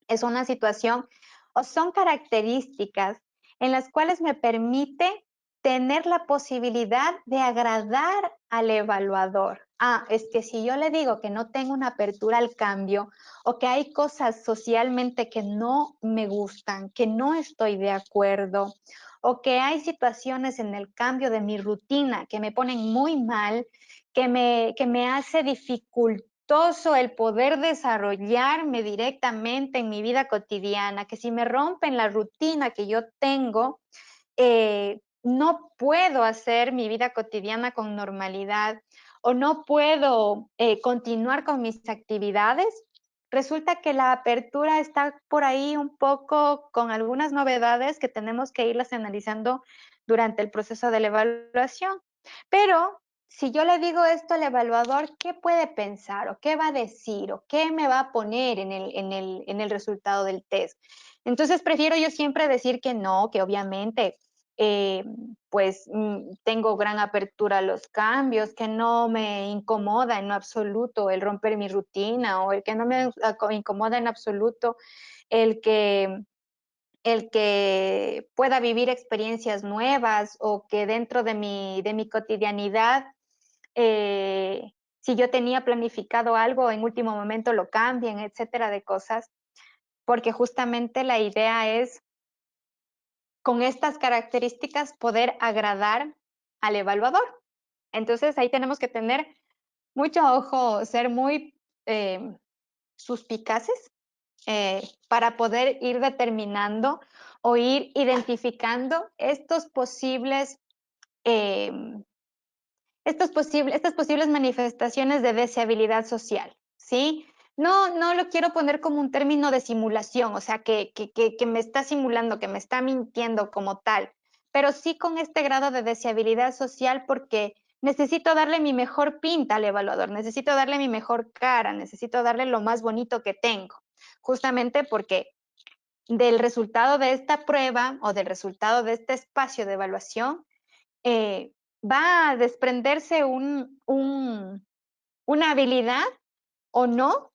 Es una situación o son características en las cuales me permite tener la posibilidad de agradar al evaluador. Ah, es que si yo le digo que no tengo una apertura al cambio o que hay cosas socialmente que no me gustan, que no estoy de acuerdo, o que hay situaciones en el cambio de mi rutina que me ponen muy mal, que me hace dificultar dificultoso el poder desarrollarme directamente en mi vida cotidiana, que si me rompen la rutina que yo tengo, no puedo hacer mi vida cotidiana con normalidad o no puedo continuar con mis actividades, resulta que la apertura está por ahí un poco con algunas novedades que tenemos que irlas analizando durante el proceso de la evaluación. Pero si yo le digo esto al evaluador, ¿qué puede pensar o qué va a decir o qué me va a poner en el resultado del test? Entonces prefiero yo siempre decir que no, que obviamente tengo gran apertura a los cambios, que no me incomoda en lo absoluto el romper mi rutina o el que no me incomoda en absoluto el que, el que pueda vivir experiencias nuevas o que dentro de mi cotidianidad, si yo tenía planificado algo, en último momento lo cambien, etcétera, de cosas, porque justamente la idea es con estas características poder agradar al evaluador. Entonces ahí tenemos que tener mucho ojo, ser muy suspicaces para poder ir determinando o ir identificando eh, estas posibles manifestaciones de deseabilidad social, ¿sí? No lo quiero poner como un término de simulación, o sea, que me está simulando, que me está mintiendo como tal, pero sí con este grado de deseabilidad social porque necesito darle mi mejor pinta al evaluador, necesito darle mi mejor cara, necesito darle lo más bonito que tengo, justamente porque del resultado de esta prueba o del resultado de este espacio de evaluación, va a desprenderse una habilidad o no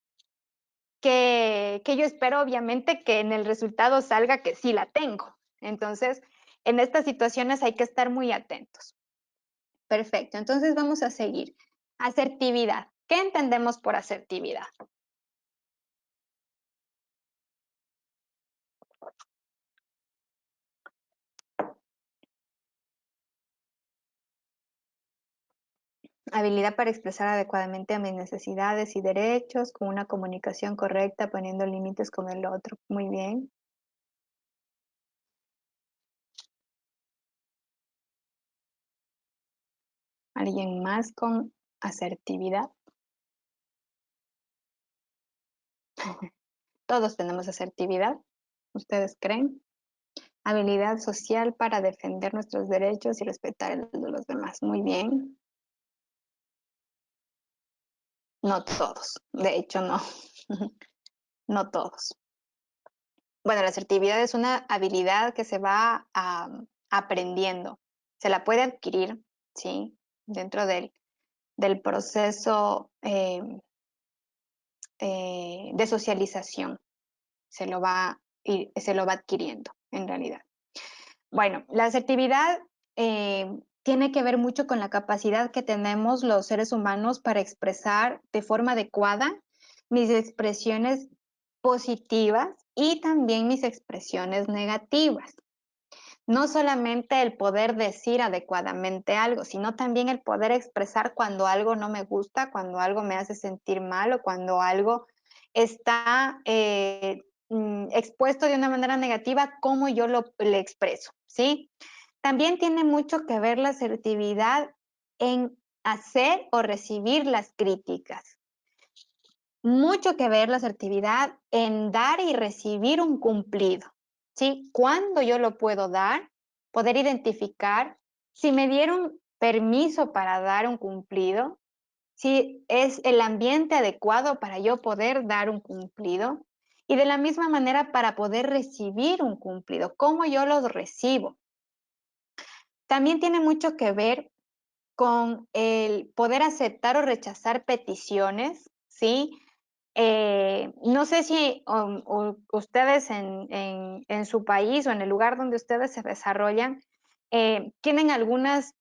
que yo espero obviamente que en el resultado salga que sí la tengo. Entonces, en estas situaciones hay que estar muy atentos. Perfecto, entonces vamos a seguir. Asertividad. ¿Qué entendemos por asertividad? Habilidad para expresar adecuadamente a mis necesidades y derechos, con una comunicación correcta, poniendo límites con el otro. Muy bien. ¿Alguien más con asertividad? Todos tenemos asertividad. ¿Ustedes creen? Habilidad social para defender nuestros derechos y respetar el de los demás. Muy bien. No todos. De hecho, no. No todos. Bueno, la asertividad es una habilidad que se va aprendiendo. Se la puede adquirir, ¿sí? Dentro del proceso de socialización. Se lo va adquiriendo, en realidad. Bueno, la asertividad tiene que ver mucho con la capacidad que tenemos los seres humanos para expresar de forma adecuada mis expresiones positivas y también mis expresiones negativas. No solamente el poder decir adecuadamente algo, sino también el poder expresar cuando algo no me gusta, cuando algo me hace sentir mal o cuando algo está expuesto de una manera negativa, cómo yo le expreso, ¿sí? También tiene mucho que ver la asertividad en hacer o recibir las críticas. Mucho que ver la asertividad en dar y recibir un cumplido, ¿sí? ¿Cuándo yo lo puedo dar? Poder identificar si me dieron permiso para dar un cumplido, si es el ambiente adecuado para yo poder dar un cumplido y de la misma manera para poder recibir un cumplido, cómo yo los recibo. También tiene mucho que ver con el poder aceptar o rechazar peticiones, ¿sí? No sé si ustedes en su país o en el lugar donde ustedes se desarrollan tienen algunas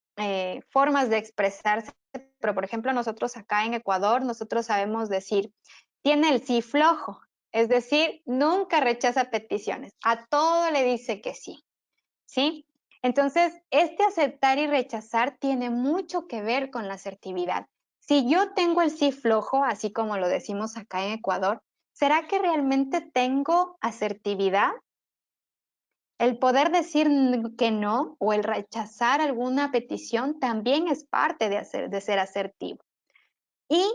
formas de expresarse, pero por ejemplo nosotros acá en Ecuador, nosotros sabemos decir, tiene el sí flojo, es decir, nunca rechaza peticiones, a todo le dice que sí, ¿sí? Entonces, este aceptar y rechazar tiene mucho que ver con la asertividad. Si yo tengo el sí flojo, así como lo decimos acá en Ecuador, ¿será que realmente tengo asertividad? El poder decir que no o el rechazar alguna petición también es parte de ser asertivo. Y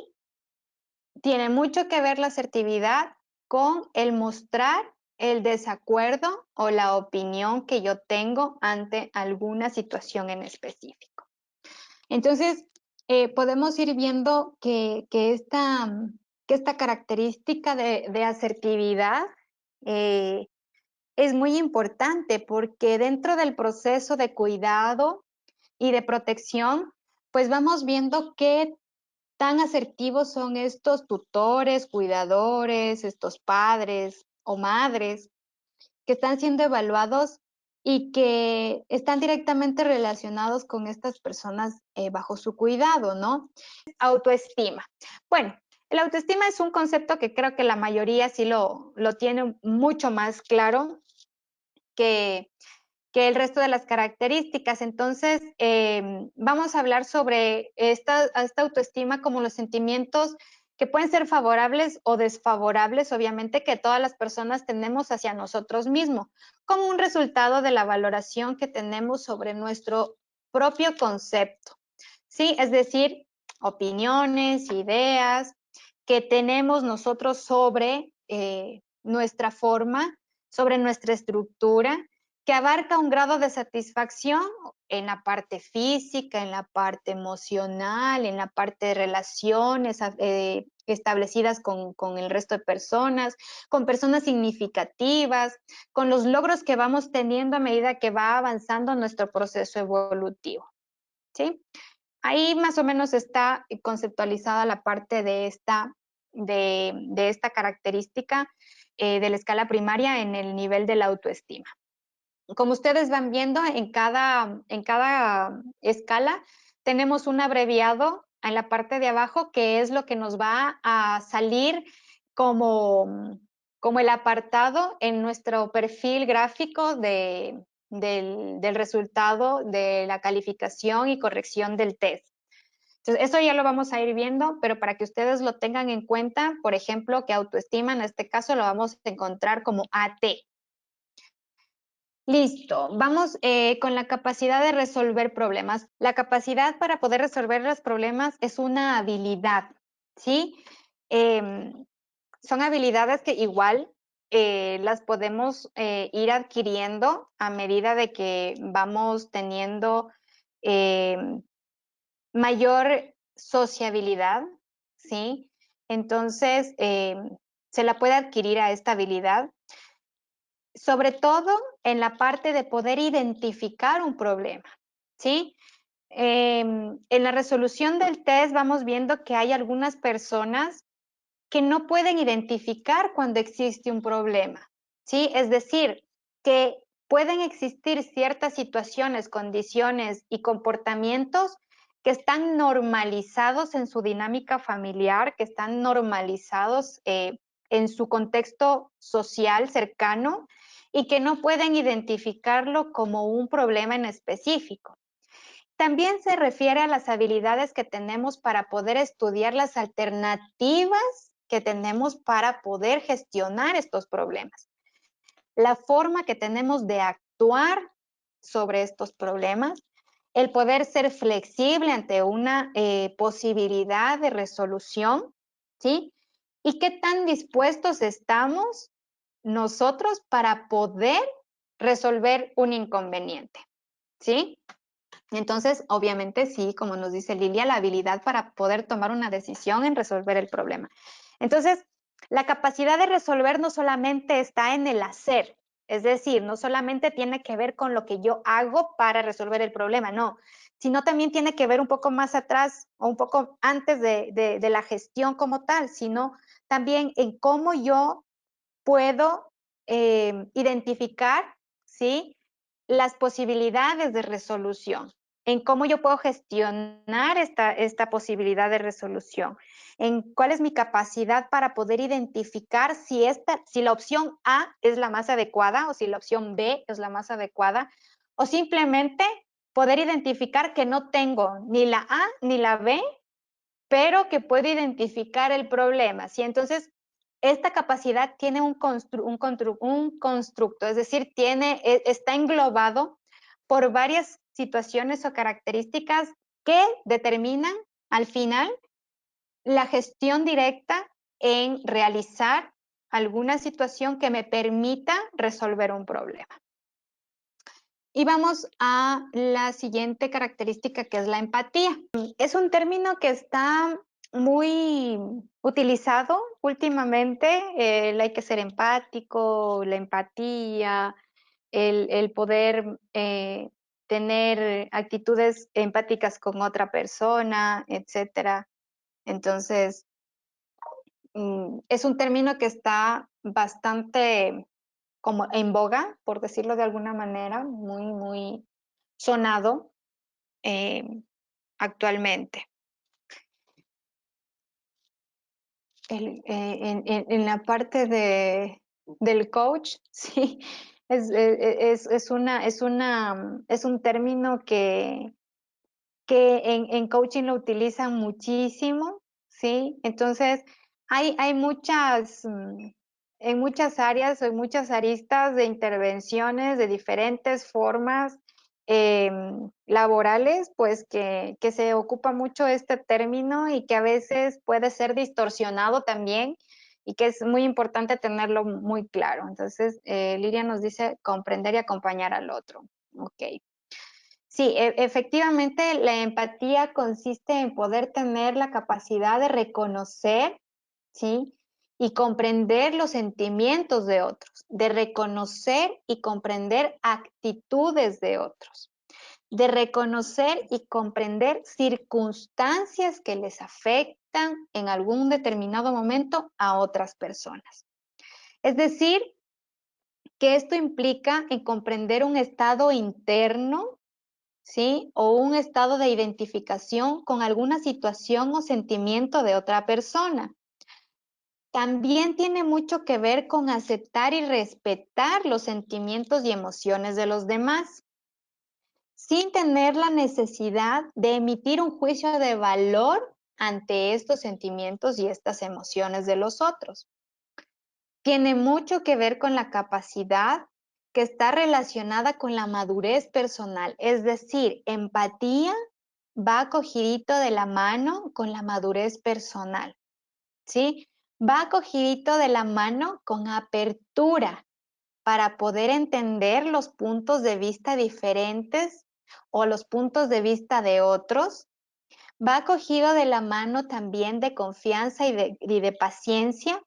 tiene mucho que ver la asertividad con el mostrar el desacuerdo o la opinión que yo tengo ante alguna situación en específico. Entonces, podemos ir viendo que esta característica de asertividad eh, es muy importante porque dentro del proceso de cuidado y de protección, pues vamos viendo qué tan asertivos son estos tutores, cuidadores, estos padres o madres que están siendo evaluados y que están directamente relacionados con estas personas bajo su cuidado, ¿no? Autoestima. Bueno, el autoestima es un concepto que creo que la mayoría sí lo tiene mucho más claro que, que el resto de las características. Entonces, vamos a hablar sobre esta autoestima como los sentimientos que pueden ser favorables o desfavorables, obviamente, que todas las personas tenemos hacia nosotros mismos, como un resultado de la valoración que tenemos sobre nuestro propio concepto, ¿sí? Es decir, opiniones, ideas que tenemos nosotros sobre nuestra forma, sobre nuestra estructura, que abarca un grado de satisfacción en la parte física, en la parte emocional, en la parte de relaciones establecidas con el resto de personas, con personas significativas, con los logros que vamos teniendo a medida que va avanzando nuestro proceso evolutivo. ¿Sí? Ahí más o menos está conceptualizada la parte de esta característica de la escala primaria en el nivel de la autoestima. Como ustedes van viendo, en cada escala tenemos un abreviado en la parte de abajo que es lo que nos va a salir como, como el apartado en nuestro perfil gráfico del resultado de la calificación y corrección del test. Entonces, eso ya lo vamos a ir viendo, pero para que ustedes lo tengan en cuenta, por ejemplo, que autoestima en este caso lo vamos a encontrar como AT. Listo, vamos con la capacidad de resolver problemas. La capacidad para poder resolver los problemas es una habilidad, ¿sí? Son habilidades que igual las podemos ir adquiriendo a medida de que vamos teniendo mayor sociabilidad, ¿sí? Entonces, se la puede adquirir a esta habilidad sobre todo en la parte de poder identificar un problema, ¿sí? En la resolución del test vamos viendo que hay algunas personas que no pueden identificar cuando existe un problema, ¿sí? Es decir, que pueden existir ciertas situaciones, condiciones y comportamientos que están normalizados en su dinámica familiar, que están normalizados en su contexto social cercano y que no pueden identificarlo como un problema en específico. También se refiere a las habilidades que tenemos para poder estudiar las alternativas que tenemos para poder gestionar estos problemas. La forma que tenemos de actuar sobre estos problemas, el poder ser flexible ante una posibilidad de resolución, ¿sí? Y qué tan dispuestos estamos nosotros para poder resolver un inconveniente, ¿sí? Entonces, obviamente, sí, como nos dice Lilia, la habilidad para poder tomar una decisión en resolver el problema. Entonces, la capacidad de resolver no solamente está en el hacer, es decir, no solamente tiene que ver con lo que yo hago para resolver el problema, no, sino también tiene que ver un poco más atrás o un poco antes de la gestión como tal, sino también en cómo yo puedo identificar, ¿sí? Las posibilidades de resolución, en cómo yo puedo gestionar esta posibilidad de resolución, en cuál es mi capacidad para poder identificar si la opción A es la más adecuada o si la opción B es la más adecuada, o simplemente poder identificar que no tengo ni la A ni la B pero que puede identificar el problema, ¿sí? Entonces, esta capacidad tiene un constructo, es decir, está englobado por varias situaciones o características que determinan al final la gestión directa en realizar alguna situación que me permita resolver un problema. Y vamos a la siguiente característica, que es la empatía. Es un término que está muy utilizado últimamente. Hay que ser empático, la empatía, el poder tener actitudes empáticas con otra persona, etcétera. Entonces, es un término que está bastante como en boga, por decirlo de alguna manera, muy sonado actualmente. En la parte del coach, sí, es un término que en coaching lo utilizan muchísimo, ¿sí? Entonces, hay muchas, en muchas áreas, en muchas aristas de intervenciones de diferentes formas laborales, pues que se ocupa mucho este término y que a veces puede ser distorsionado también y que es muy importante tenerlo muy claro. Entonces, Liria nos dice comprender y acompañar al otro. Ok. Sí, efectivamente, la empatía consiste en poder tener la capacidad de reconocer, ¿sí? Y comprender los sentimientos de otros, de reconocer y comprender actitudes de otros, de reconocer y comprender circunstancias que les afectan en algún determinado momento a otras personas. Es decir, que esto implica en comprender un estado interno, ¿sí? O un estado de identificación con alguna situación o sentimiento de otra persona. También tiene mucho que ver con aceptar y respetar los sentimientos y emociones de los demás, sin tener la necesidad de emitir un juicio de valor ante estos sentimientos y estas emociones de los otros. Tiene mucho que ver con la capacidad que está relacionada con la madurez personal, es decir, empatía va cogidito de la mano con la madurez personal, ¿sí? Va cogidito de la mano con apertura para poder entender los puntos de vista diferentes o los puntos de vista de otros. Va cogido de la mano también de confianza y de paciencia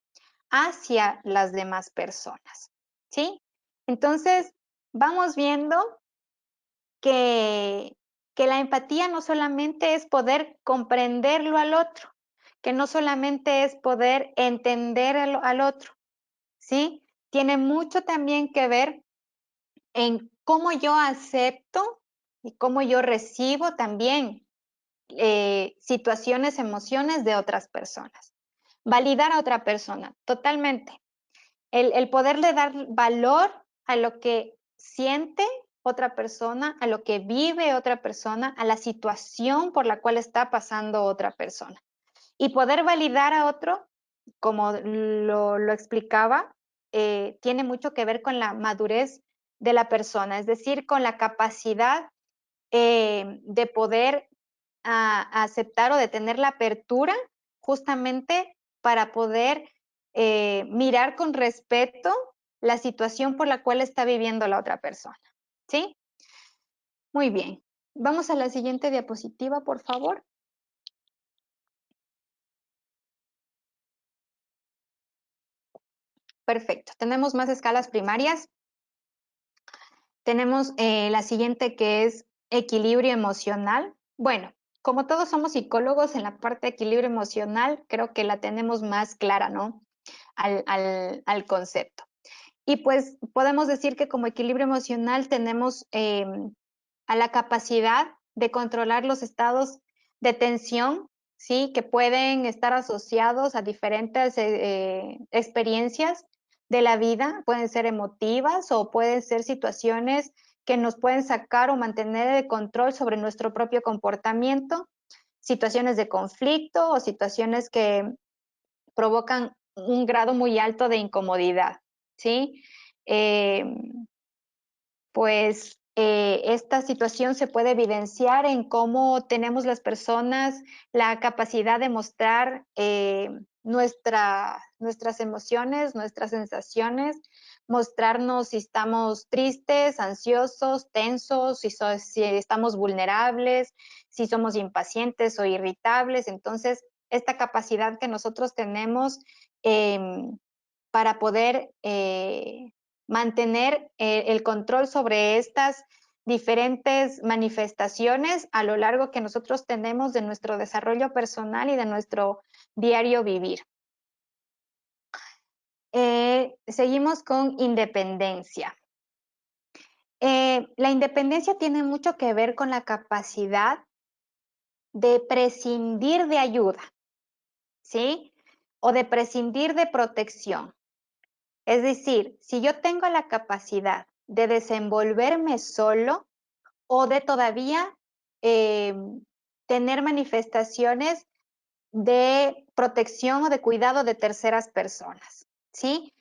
hacia las demás personas, ¿sí? Entonces, vamos viendo que, la empatía no solamente es poder comprenderlo al otro, que no solamente es poder entender al otro, ¿sí? Tiene mucho también que ver en cómo yo acepto y cómo yo recibo también situaciones, emociones de otras personas. Validar a otra persona, totalmente. El poderle dar valor a lo que siente otra persona, a lo que vive otra persona, a la situación por la cual está pasando otra persona. Y poder validar a otro, como lo explicaba, tiene mucho que ver con la madurez de la persona, es decir, con la capacidad de poder aceptar o de tener la apertura justamente para poder mirar con respeto la situación por la cual está viviendo la otra persona. ¿Sí? Muy bien. Vamos a la siguiente diapositiva, por favor. Perfecto. Tenemos más escalas primarias. Tenemos la siguiente, que es equilibrio emocional. Bueno, como todos somos psicólogos, en la parte de equilibrio emocional creo que la tenemos más clara, ¿no? Al concepto. Y pues podemos decir que como equilibrio emocional tenemos a la capacidad de controlar los estados de tensión, ¿sí? Que pueden estar asociados a diferentes experiencias de la vida, pueden ser emotivas o pueden ser situaciones que nos pueden sacar o mantener el control sobre nuestro propio comportamiento. situaciones de conflicto o situaciones que provocan un grado muy alto de incomodidad, ¿sí? Pues esta situación se puede evidenciar en cómo tenemos las personas la capacidad de mostrar nuestras emociones, nuestras sensaciones, mostrarnos si estamos tristes, ansiosos, tensos, si estamos vulnerables, si somos impacientes o irritables. Entonces, esta capacidad que nosotros tenemos para poder mantener el control sobre estas diferentes manifestaciones a lo largo que nosotros tenemos de nuestro desarrollo personal y de nuestro diario vivir. Seguimos con independencia. La independencia tiene mucho que ver con la capacidad de prescindir de ayuda, ¿sí? O de prescindir de protección. Es decir, si yo tengo la capacidad de desenvolverme solo o de todavía tener manifestaciones de protección o de cuidado de terceras personas, ¿sí?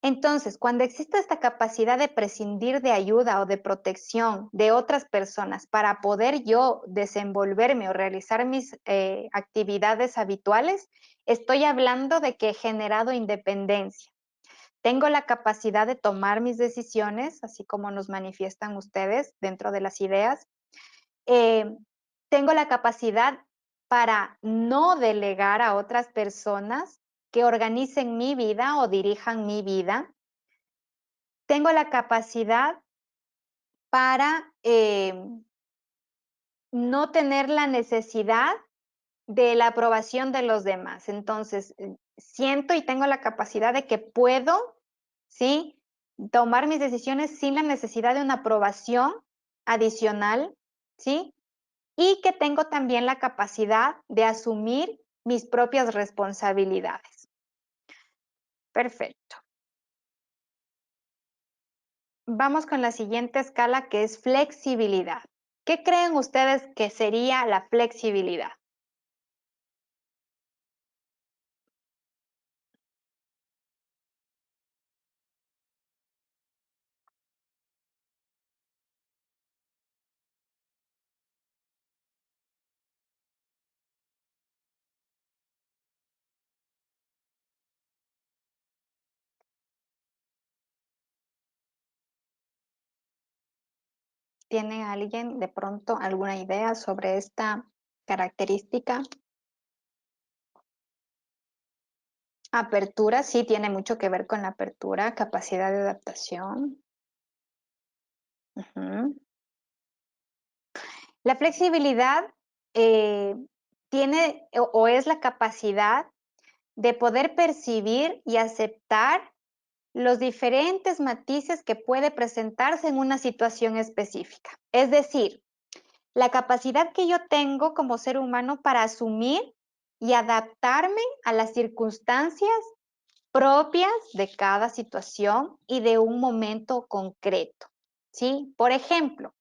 Entonces, cuando existe esta capacidad de prescindir de ayuda o de protección de otras personas para poder yo desenvolverme o realizar mis actividades habituales, estoy hablando de que he generado independencia. Tengo la capacidad de tomar mis decisiones, así como nos manifiestan ustedes dentro de las ideas. Tengo la capacidad para no delegar a otras personas que organicen mi vida o dirijan mi vida. Tengo la capacidad para no tener la necesidad de la aprobación de los demás. Entonces, siento y tengo la capacidad de que puedo, ¿sí? Tomar mis decisiones sin la necesidad de una aprobación adicional, ¿sí? Y que tengo también la capacidad de asumir mis propias responsabilidades. Perfecto. Vamos con la siguiente escala, que es flexibilidad. ¿Qué creen ustedes que sería la flexibilidad? ¿Tiene alguien de pronto alguna idea sobre esta característica? Apertura, sí, tiene mucho que ver con la apertura, capacidad de adaptación. Ujú. La flexibilidad tiene o es la capacidad de poder percibir y aceptar los diferentes matices que puede presentarse en una situación específica. Es decir, la capacidad que yo tengo como ser humano para asumir y adaptarme a las circunstancias propias de cada situación y de un momento concreto, ¿sí? Por ejemplo,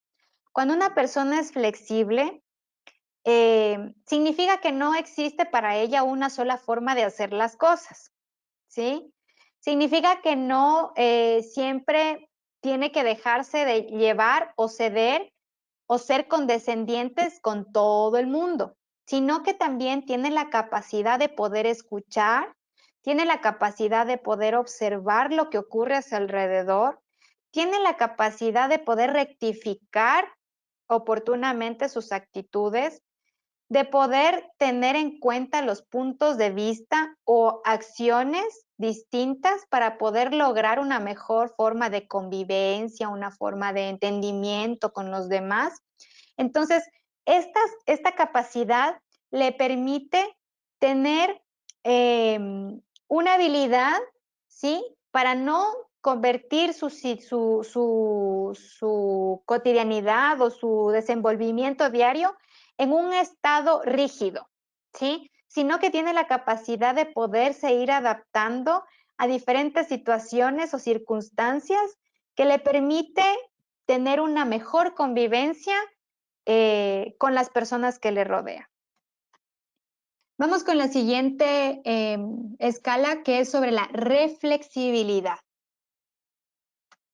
cuando una persona es flexible, significa que no existe para ella una sola forma de hacer las cosas, ¿sí? Significa que no siempre tiene que dejarse de llevar o ceder o ser condescendientes con todo el mundo, sino que también tiene la capacidad de poder escuchar, tiene la capacidad de poder observar lo que ocurre a su alrededor, tiene la capacidad de poder rectificar oportunamente sus actitudes, de poder tener en cuenta los puntos de vista o acciones distintas para poder lograr una mejor forma de convivencia, una forma de entendimiento con los demás. Entonces, esta capacidad le permite tener una habilidad, ¿sí? Para no convertir su cotidianidad o su desenvolvimiento diario en un estado rígido, ¿sí? Sino que tiene la capacidad de poderse ir adaptando a diferentes situaciones o circunstancias que le permite tener una mejor convivencia con las personas que le rodean. Vamos con la siguiente escala, que es sobre la reflexibilidad.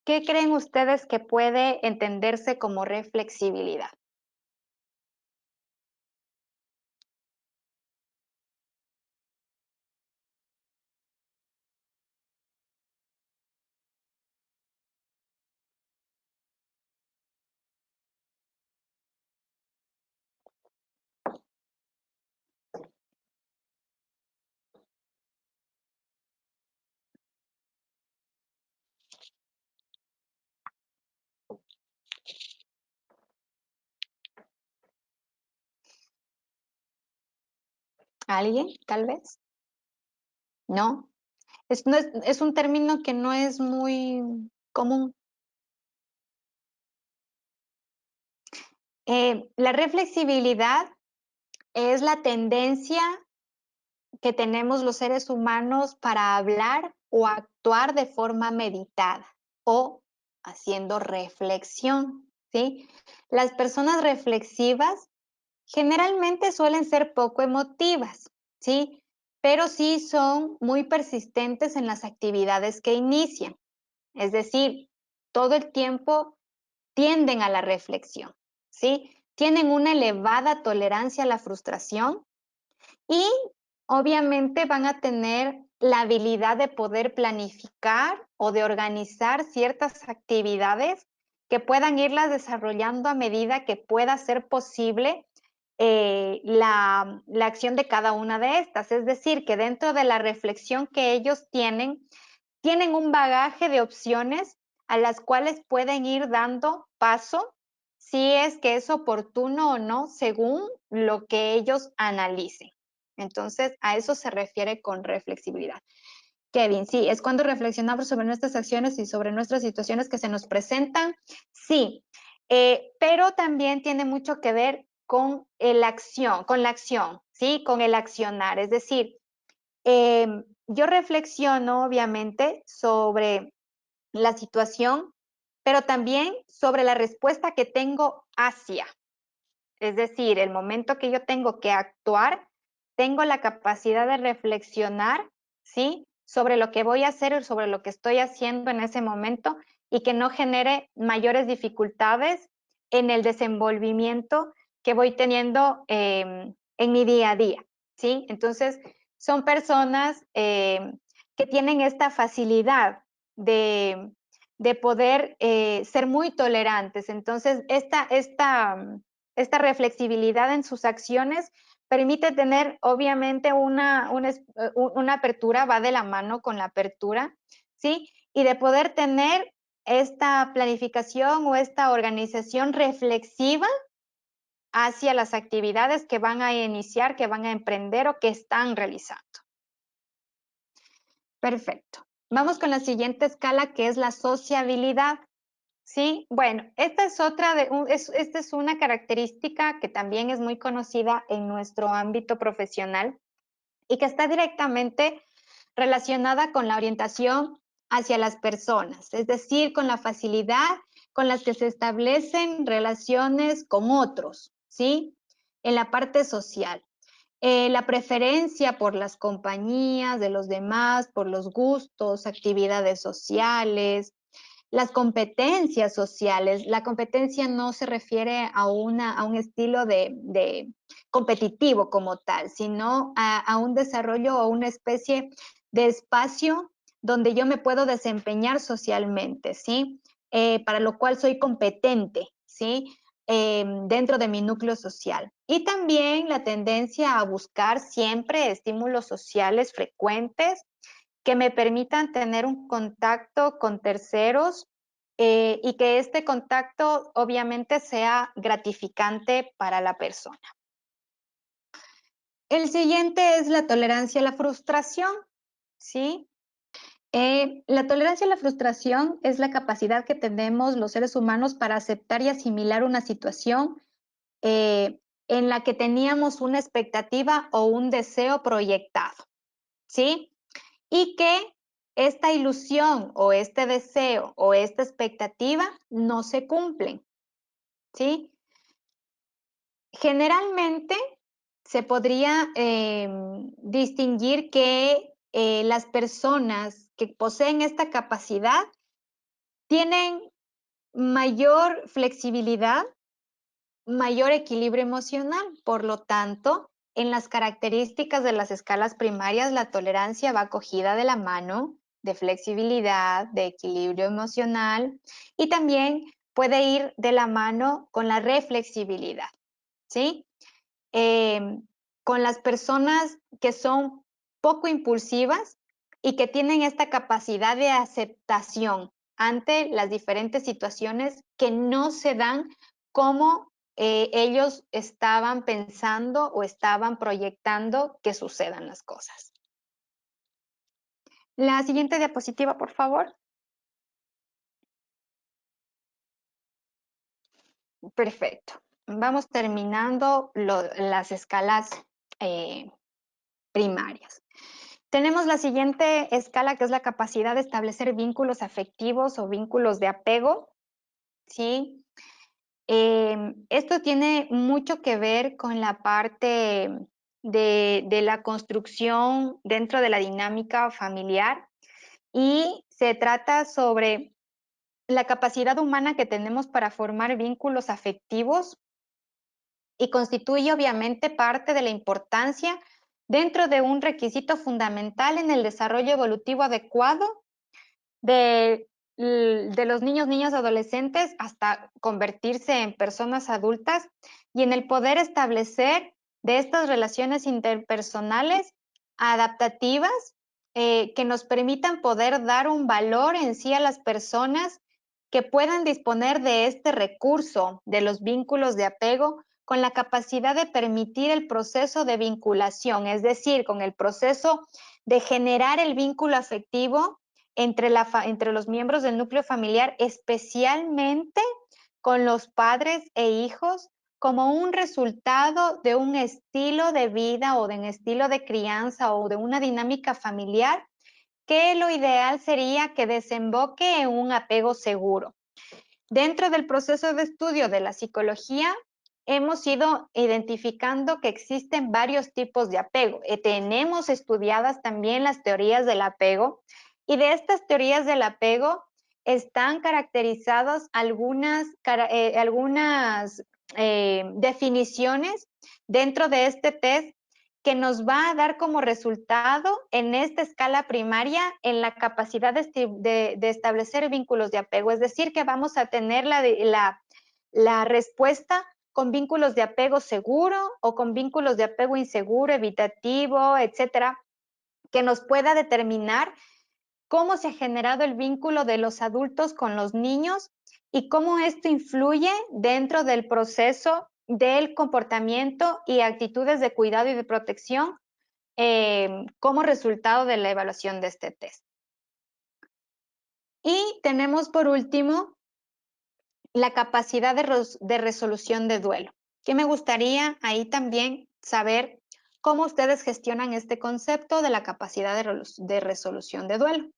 ¿Qué creen ustedes que puede entenderse como reflexibilidad? ¿Alguien, tal vez? ¿No? Es un término que no es muy común. La reflexibilidad es la tendencia que tenemos los seres humanos para hablar o actuar de forma meditada o haciendo reflexión, ¿sí? Las personas reflexivas generalmente suelen ser poco emotivas, ¿sí? Pero sí son muy persistentes en las actividades que inician. Es decir, todo el tiempo tienden a la reflexión, ¿sí? Tienen una elevada tolerancia a la frustración y obviamente van a tener la habilidad de poder planificar o de organizar ciertas actividades que puedan irlas desarrollando a medida que pueda ser posible la acción de cada una de estas. Es decir, que dentro de la reflexión que ellos tienen un bagaje de opciones a las cuales pueden ir dando paso si es que es oportuno o no, según lo que ellos analicen. Entonces, a eso se refiere con reflexibilidad. Kevin, sí, es cuando reflexionamos sobre nuestras acciones y sobre nuestras situaciones que se nos presentan, sí, pero también tiene mucho que ver con la acción, ¿sí? Con el accionar, es decir, yo reflexiono obviamente sobre la situación, pero también sobre la respuesta que tengo hacia. Es decir, el momento que yo tengo que actuar, tengo la capacidad de reflexionar, ¿sí? Sobre lo que voy a hacer o sobre lo que estoy haciendo en ese momento y que no genere mayores dificultades en el desenvolvimiento que voy teniendo en mi día a día, ¿sí? Entonces, son personas que tienen esta facilidad de, de poder ser muy tolerantes. Entonces, esta reflexibilidad en sus acciones permite tener, obviamente, una apertura, va de la mano con la apertura, ¿sí? Y de poder tener esta planificación o esta organización reflexiva hacia las actividades que van a iniciar, que van a emprender o que están realizando. Perfecto. Vamos con la siguiente escala, que es la sociabilidad. Sí, bueno, esta es una característica que también es muy conocida en nuestro ámbito profesional y que está directamente relacionada con la orientación hacia las personas, es decir, con la facilidad con las que se establecen relaciones con otros, ¿sí? En la parte social. La preferencia por las compañías de los demás, por los gustos, actividades sociales, las competencias sociales. La competencia no se refiere a un estilo de competitivo como tal, sino a un desarrollo o una especie de espacio donde yo me puedo desempeñar socialmente, ¿sí? Para lo cual soy competente, ¿sí? Dentro de mi núcleo social. Y también la tendencia a buscar siempre estímulos sociales frecuentes que me permitan tener un contacto con terceros y que este contacto obviamente sea gratificante para la persona. El siguiente es la tolerancia a la frustración, ¿sí? La tolerancia a la frustración es la capacidad que tenemos los seres humanos para aceptar y asimilar una situación en la que teníamos una expectativa o un deseo proyectado, ¿sí? Y que esta ilusión o este deseo o esta expectativa no se cumplen, ¿sí? Generalmente se podría distinguir que las personas que poseen esta capacidad tienen mayor flexibilidad, mayor equilibrio emocional. Por lo tanto, en las características de las escalas primarias, la tolerancia va cogida de la mano de flexibilidad, de equilibrio emocional y también puede ir de la mano con la reflexibilidad, ¿sí? Con las personas que son poco impulsivas y que tienen esta capacidad de aceptación ante las diferentes situaciones que no se dan como ellos estaban pensando o estaban proyectando que sucedan las cosas. La siguiente diapositiva, por favor. Perfecto. Vamos terminando las escalas primarias. Tenemos la siguiente escala, que es la capacidad de establecer vínculos afectivos o vínculos de apego, ¿sí? Esto tiene mucho que ver con la parte de la construcción dentro de la dinámica familiar y se trata sobre la capacidad humana que tenemos para formar vínculos afectivos y constituye obviamente parte de la importancia dentro de un requisito fundamental en el desarrollo evolutivo adecuado de, de los niños, niñas, adolescentes hasta convertirse en personas adultas y en el poder establecer de estas relaciones interpersonales adaptativas que nos permitan poder dar un valor en sí a las personas que puedan disponer de este recurso de los vínculos de apego con la capacidad de permitir el proceso de vinculación, es decir, con el proceso de generar el vínculo afectivo entre los miembros del núcleo familiar, especialmente con los padres e hijos, como un resultado de un estilo de vida o de un estilo de crianza o de una dinámica familiar, que lo ideal sería que desemboque en un apego seguro. Dentro del proceso de estudio de la psicología, hemos ido identificando que existen varios tipos de apego. Tenemos estudiadas también las teorías del apego y de estas teorías del apego están caracterizadas algunas definiciones dentro de este test que nos va a dar como resultado en esta escala primaria en la capacidad de establecer vínculos de apego. Es decir, que vamos a tener la respuesta con vínculos de apego seguro o con vínculos de apego inseguro, evitativo, etcétera, que nos pueda determinar cómo se ha generado el vínculo de los adultos con los niños y cómo esto influye dentro del proceso del comportamiento y actitudes de cuidado y de protección como resultado de la evaluación de este test. Y tenemos por último la capacidad de resolución de duelo, que me gustaría ahí también saber cómo ustedes gestionan este concepto de la capacidad de resolución de duelo.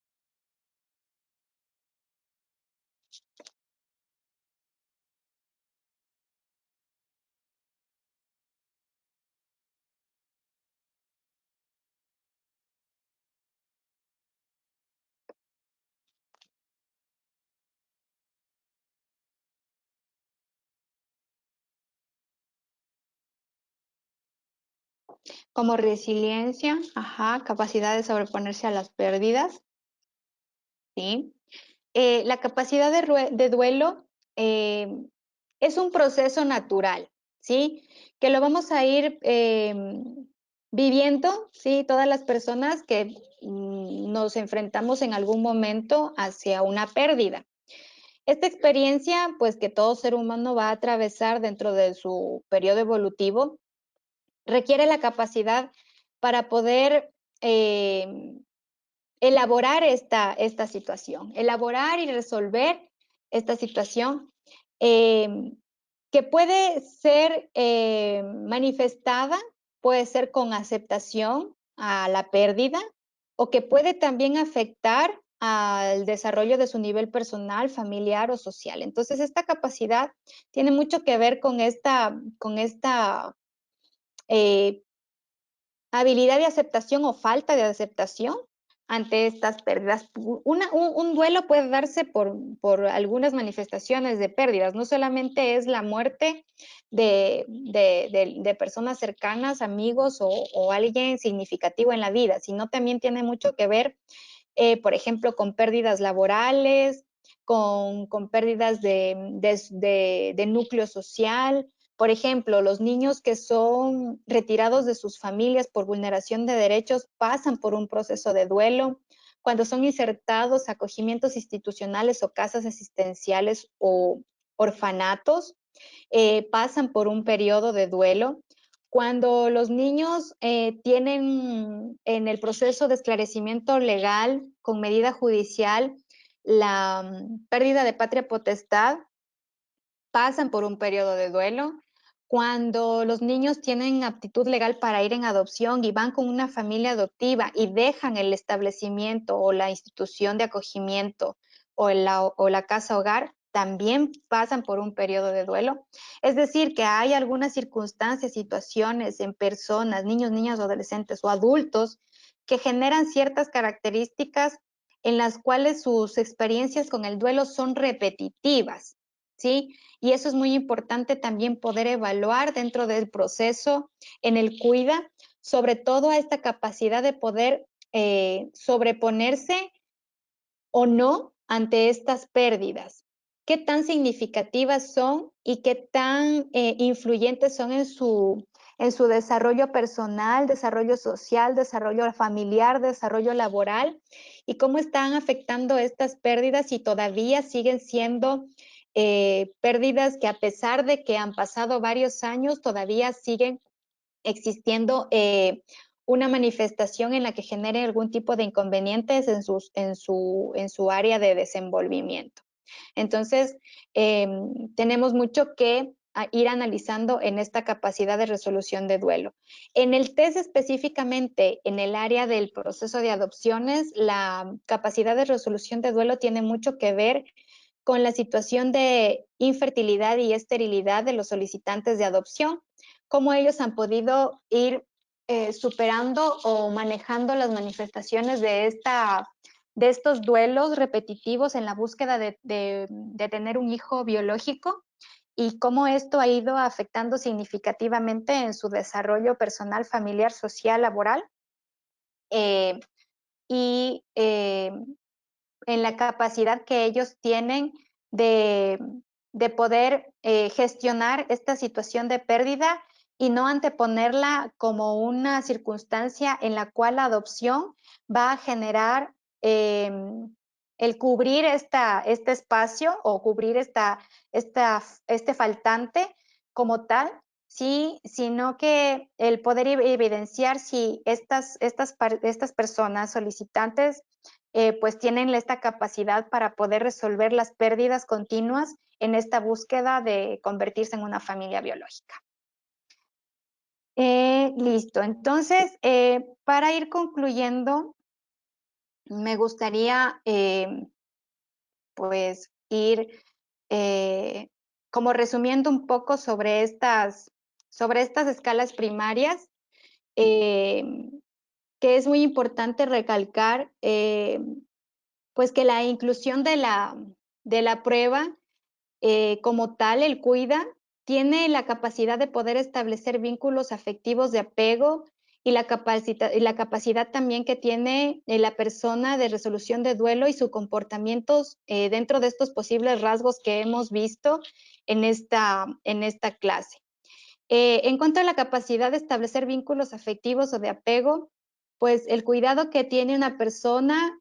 Como resiliencia, ajá, capacidad de sobreponerse a las pérdidas, ¿sí? La capacidad de duelo es un proceso natural, ¿sí? Que lo vamos a ir viviendo, ¿sí? Todas las personas que nos enfrentamos en algún momento hacia una pérdida. Esta experiencia, pues que todo ser humano va a atravesar dentro de su periodo evolutivo, requiere la capacidad para poder elaborar esta situación, elaborar y resolver esta situación que puede ser manifestada, puede ser con aceptación a la pérdida o que puede también afectar al desarrollo de su nivel personal, familiar o social. Entonces, esta capacidad tiene mucho que ver con esta eh, habilidad de aceptación o falta de aceptación ante estas pérdidas. Un duelo puede darse por algunas manifestaciones de pérdidas, no solamente es la muerte de personas cercanas, amigos o alguien significativo en la vida, sino también tiene mucho que ver, por ejemplo, con pérdidas laborales, con pérdidas de núcleo social. Por ejemplo, los niños que son retirados de sus familias por vulneración de derechos pasan por un proceso de duelo. Cuando son insertados a acogimientos institucionales o casas asistenciales o orfanatos, pasan por un periodo de duelo. Cuando los niños tienen en el proceso de esclarecimiento legal con medida judicial la pérdida de patria potestad, pasan por un periodo de duelo. Cuando los niños tienen aptitud legal para ir en adopción y van con una familia adoptiva y dejan el establecimiento o la institución de acogimiento o la casa hogar, también pasan por un periodo de duelo. Es decir, que hay algunas circunstancias, situaciones en personas, niños, niñas, adolescentes o adultos que generan ciertas características en las cuales sus experiencias con el duelo son repetitivas, ¿sí? Y eso es muy importante también poder evaluar dentro del proceso en el cuida, sobre todo a esta capacidad de poder sobreponerse o no ante estas pérdidas. ¿Qué tan significativas son y qué tan influyentes son en su desarrollo personal, desarrollo social, desarrollo familiar, desarrollo laboral? ¿Y cómo están afectando estas pérdidas y todavía siguen siendo pérdidas que a pesar de que han pasado varios años, todavía siguen existiendo una manifestación en la que genere algún tipo de inconvenientes en su área de desenvolvimiento? Entonces, tenemos mucho que ir analizando en esta capacidad de resolución de duelo. En el test específicamente, en el área del proceso de adopciones, la capacidad de resolución de duelo tiene mucho que ver con la situación de infertilidad y esterilidad de los solicitantes de adopción, cómo ellos han podido ir superando o manejando las manifestaciones de estos duelos repetitivos en la búsqueda de tener un hijo biológico y cómo esto ha ido afectando significativamente en su desarrollo personal, familiar, social, laboral eh, y en la capacidad que ellos tienen de, de poder gestionar esta situación de pérdida y no anteponerla como una circunstancia en la cual la adopción va a generar eh, el cubrir este espacio o cubrir este faltante como tal, sí, sino que el poder evidenciar si estas personas solicitantes pues tienen esta capacidad para poder resolver las pérdidas continuas en esta búsqueda de convertirse en una familia biológica. Listo, entonces, para ir concluyendo, me gustaría pues ir como resumiendo un poco sobre estas escalas primarias, eh, que es muy importante recalcar pues que la inclusión de la prueba como tal, el cuida, tiene la capacidad de poder establecer vínculos afectivos de apego y la capacidad también que tiene la persona de resolución de duelo y sus comportamientos dentro de estos posibles rasgos que hemos visto en esta clase. En cuanto a la capacidad de establecer vínculos afectivos o de apego, pues el cuidado que tiene una persona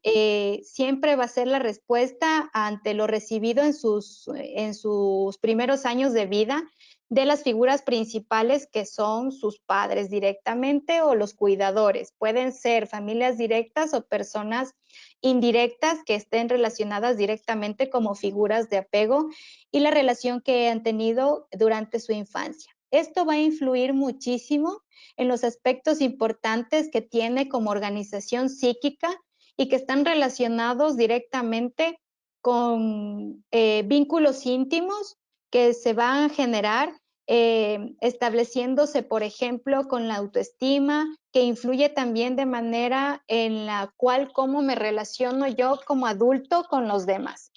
siempre va a ser la respuesta ante lo recibido en sus primeros años de vida de las figuras principales que son sus padres directamente o los cuidadores. Pueden ser familias directas o personas indirectas que estén relacionadas directamente como figuras de apego y la relación que han tenido durante su infancia. Esto va a influir muchísimo en los aspectos importantes que tiene como organización psíquica y que están relacionados directamente con vínculos íntimos que se van a generar estableciéndose, por ejemplo, con la autoestima, que influye también de manera en la cual cómo me relaciono yo como adulto con los demás.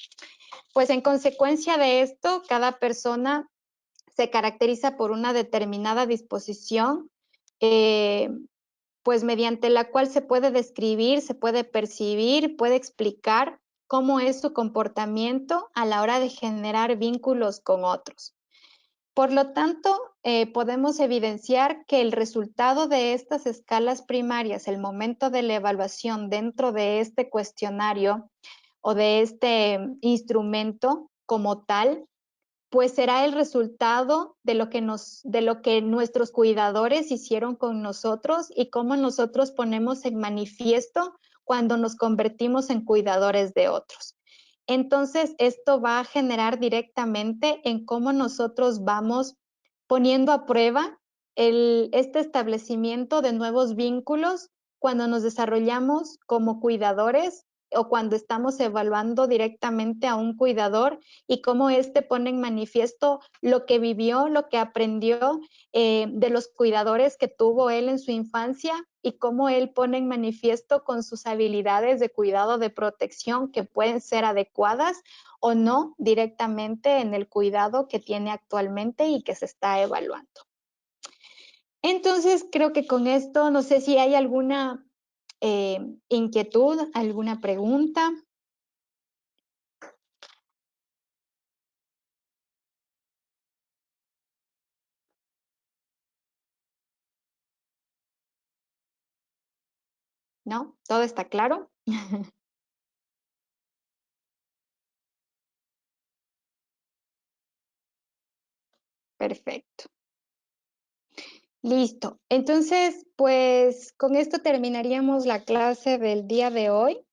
Pues en consecuencia de esto, cada persona se caracteriza por una determinada disposición, eh, pues mediante la cual se puede describir, se puede percibir, puede explicar cómo es su comportamiento a la hora de generar vínculos con otros. Por lo tanto, podemos evidenciar que el resultado de estas escalas primarias, el momento de la evaluación dentro de este cuestionario o de este instrumento como tal, pues será el resultado de lo que nuestros cuidadores hicieron con nosotros y cómo nosotros ponemos en manifiesto cuando nos convertimos en cuidadores de otros. Entonces, esto va a generar directamente en cómo nosotros vamos poniendo a prueba este establecimiento de nuevos vínculos cuando nos desarrollamos como cuidadores o cuando estamos evaluando directamente a un cuidador y cómo éste pone en manifiesto lo que vivió, lo que aprendió de los cuidadores que tuvo él en su infancia y cómo él pone en manifiesto con sus habilidades de cuidado de protección que pueden ser adecuadas o no directamente en el cuidado que tiene actualmente y que se está evaluando. Entonces, creo que con esto, no sé si hay alguna inquietud, alguna pregunta. ¿No? ¿Todo está claro? Perfecto. Listo. Entonces, pues con esto terminaríamos la clase del día de hoy.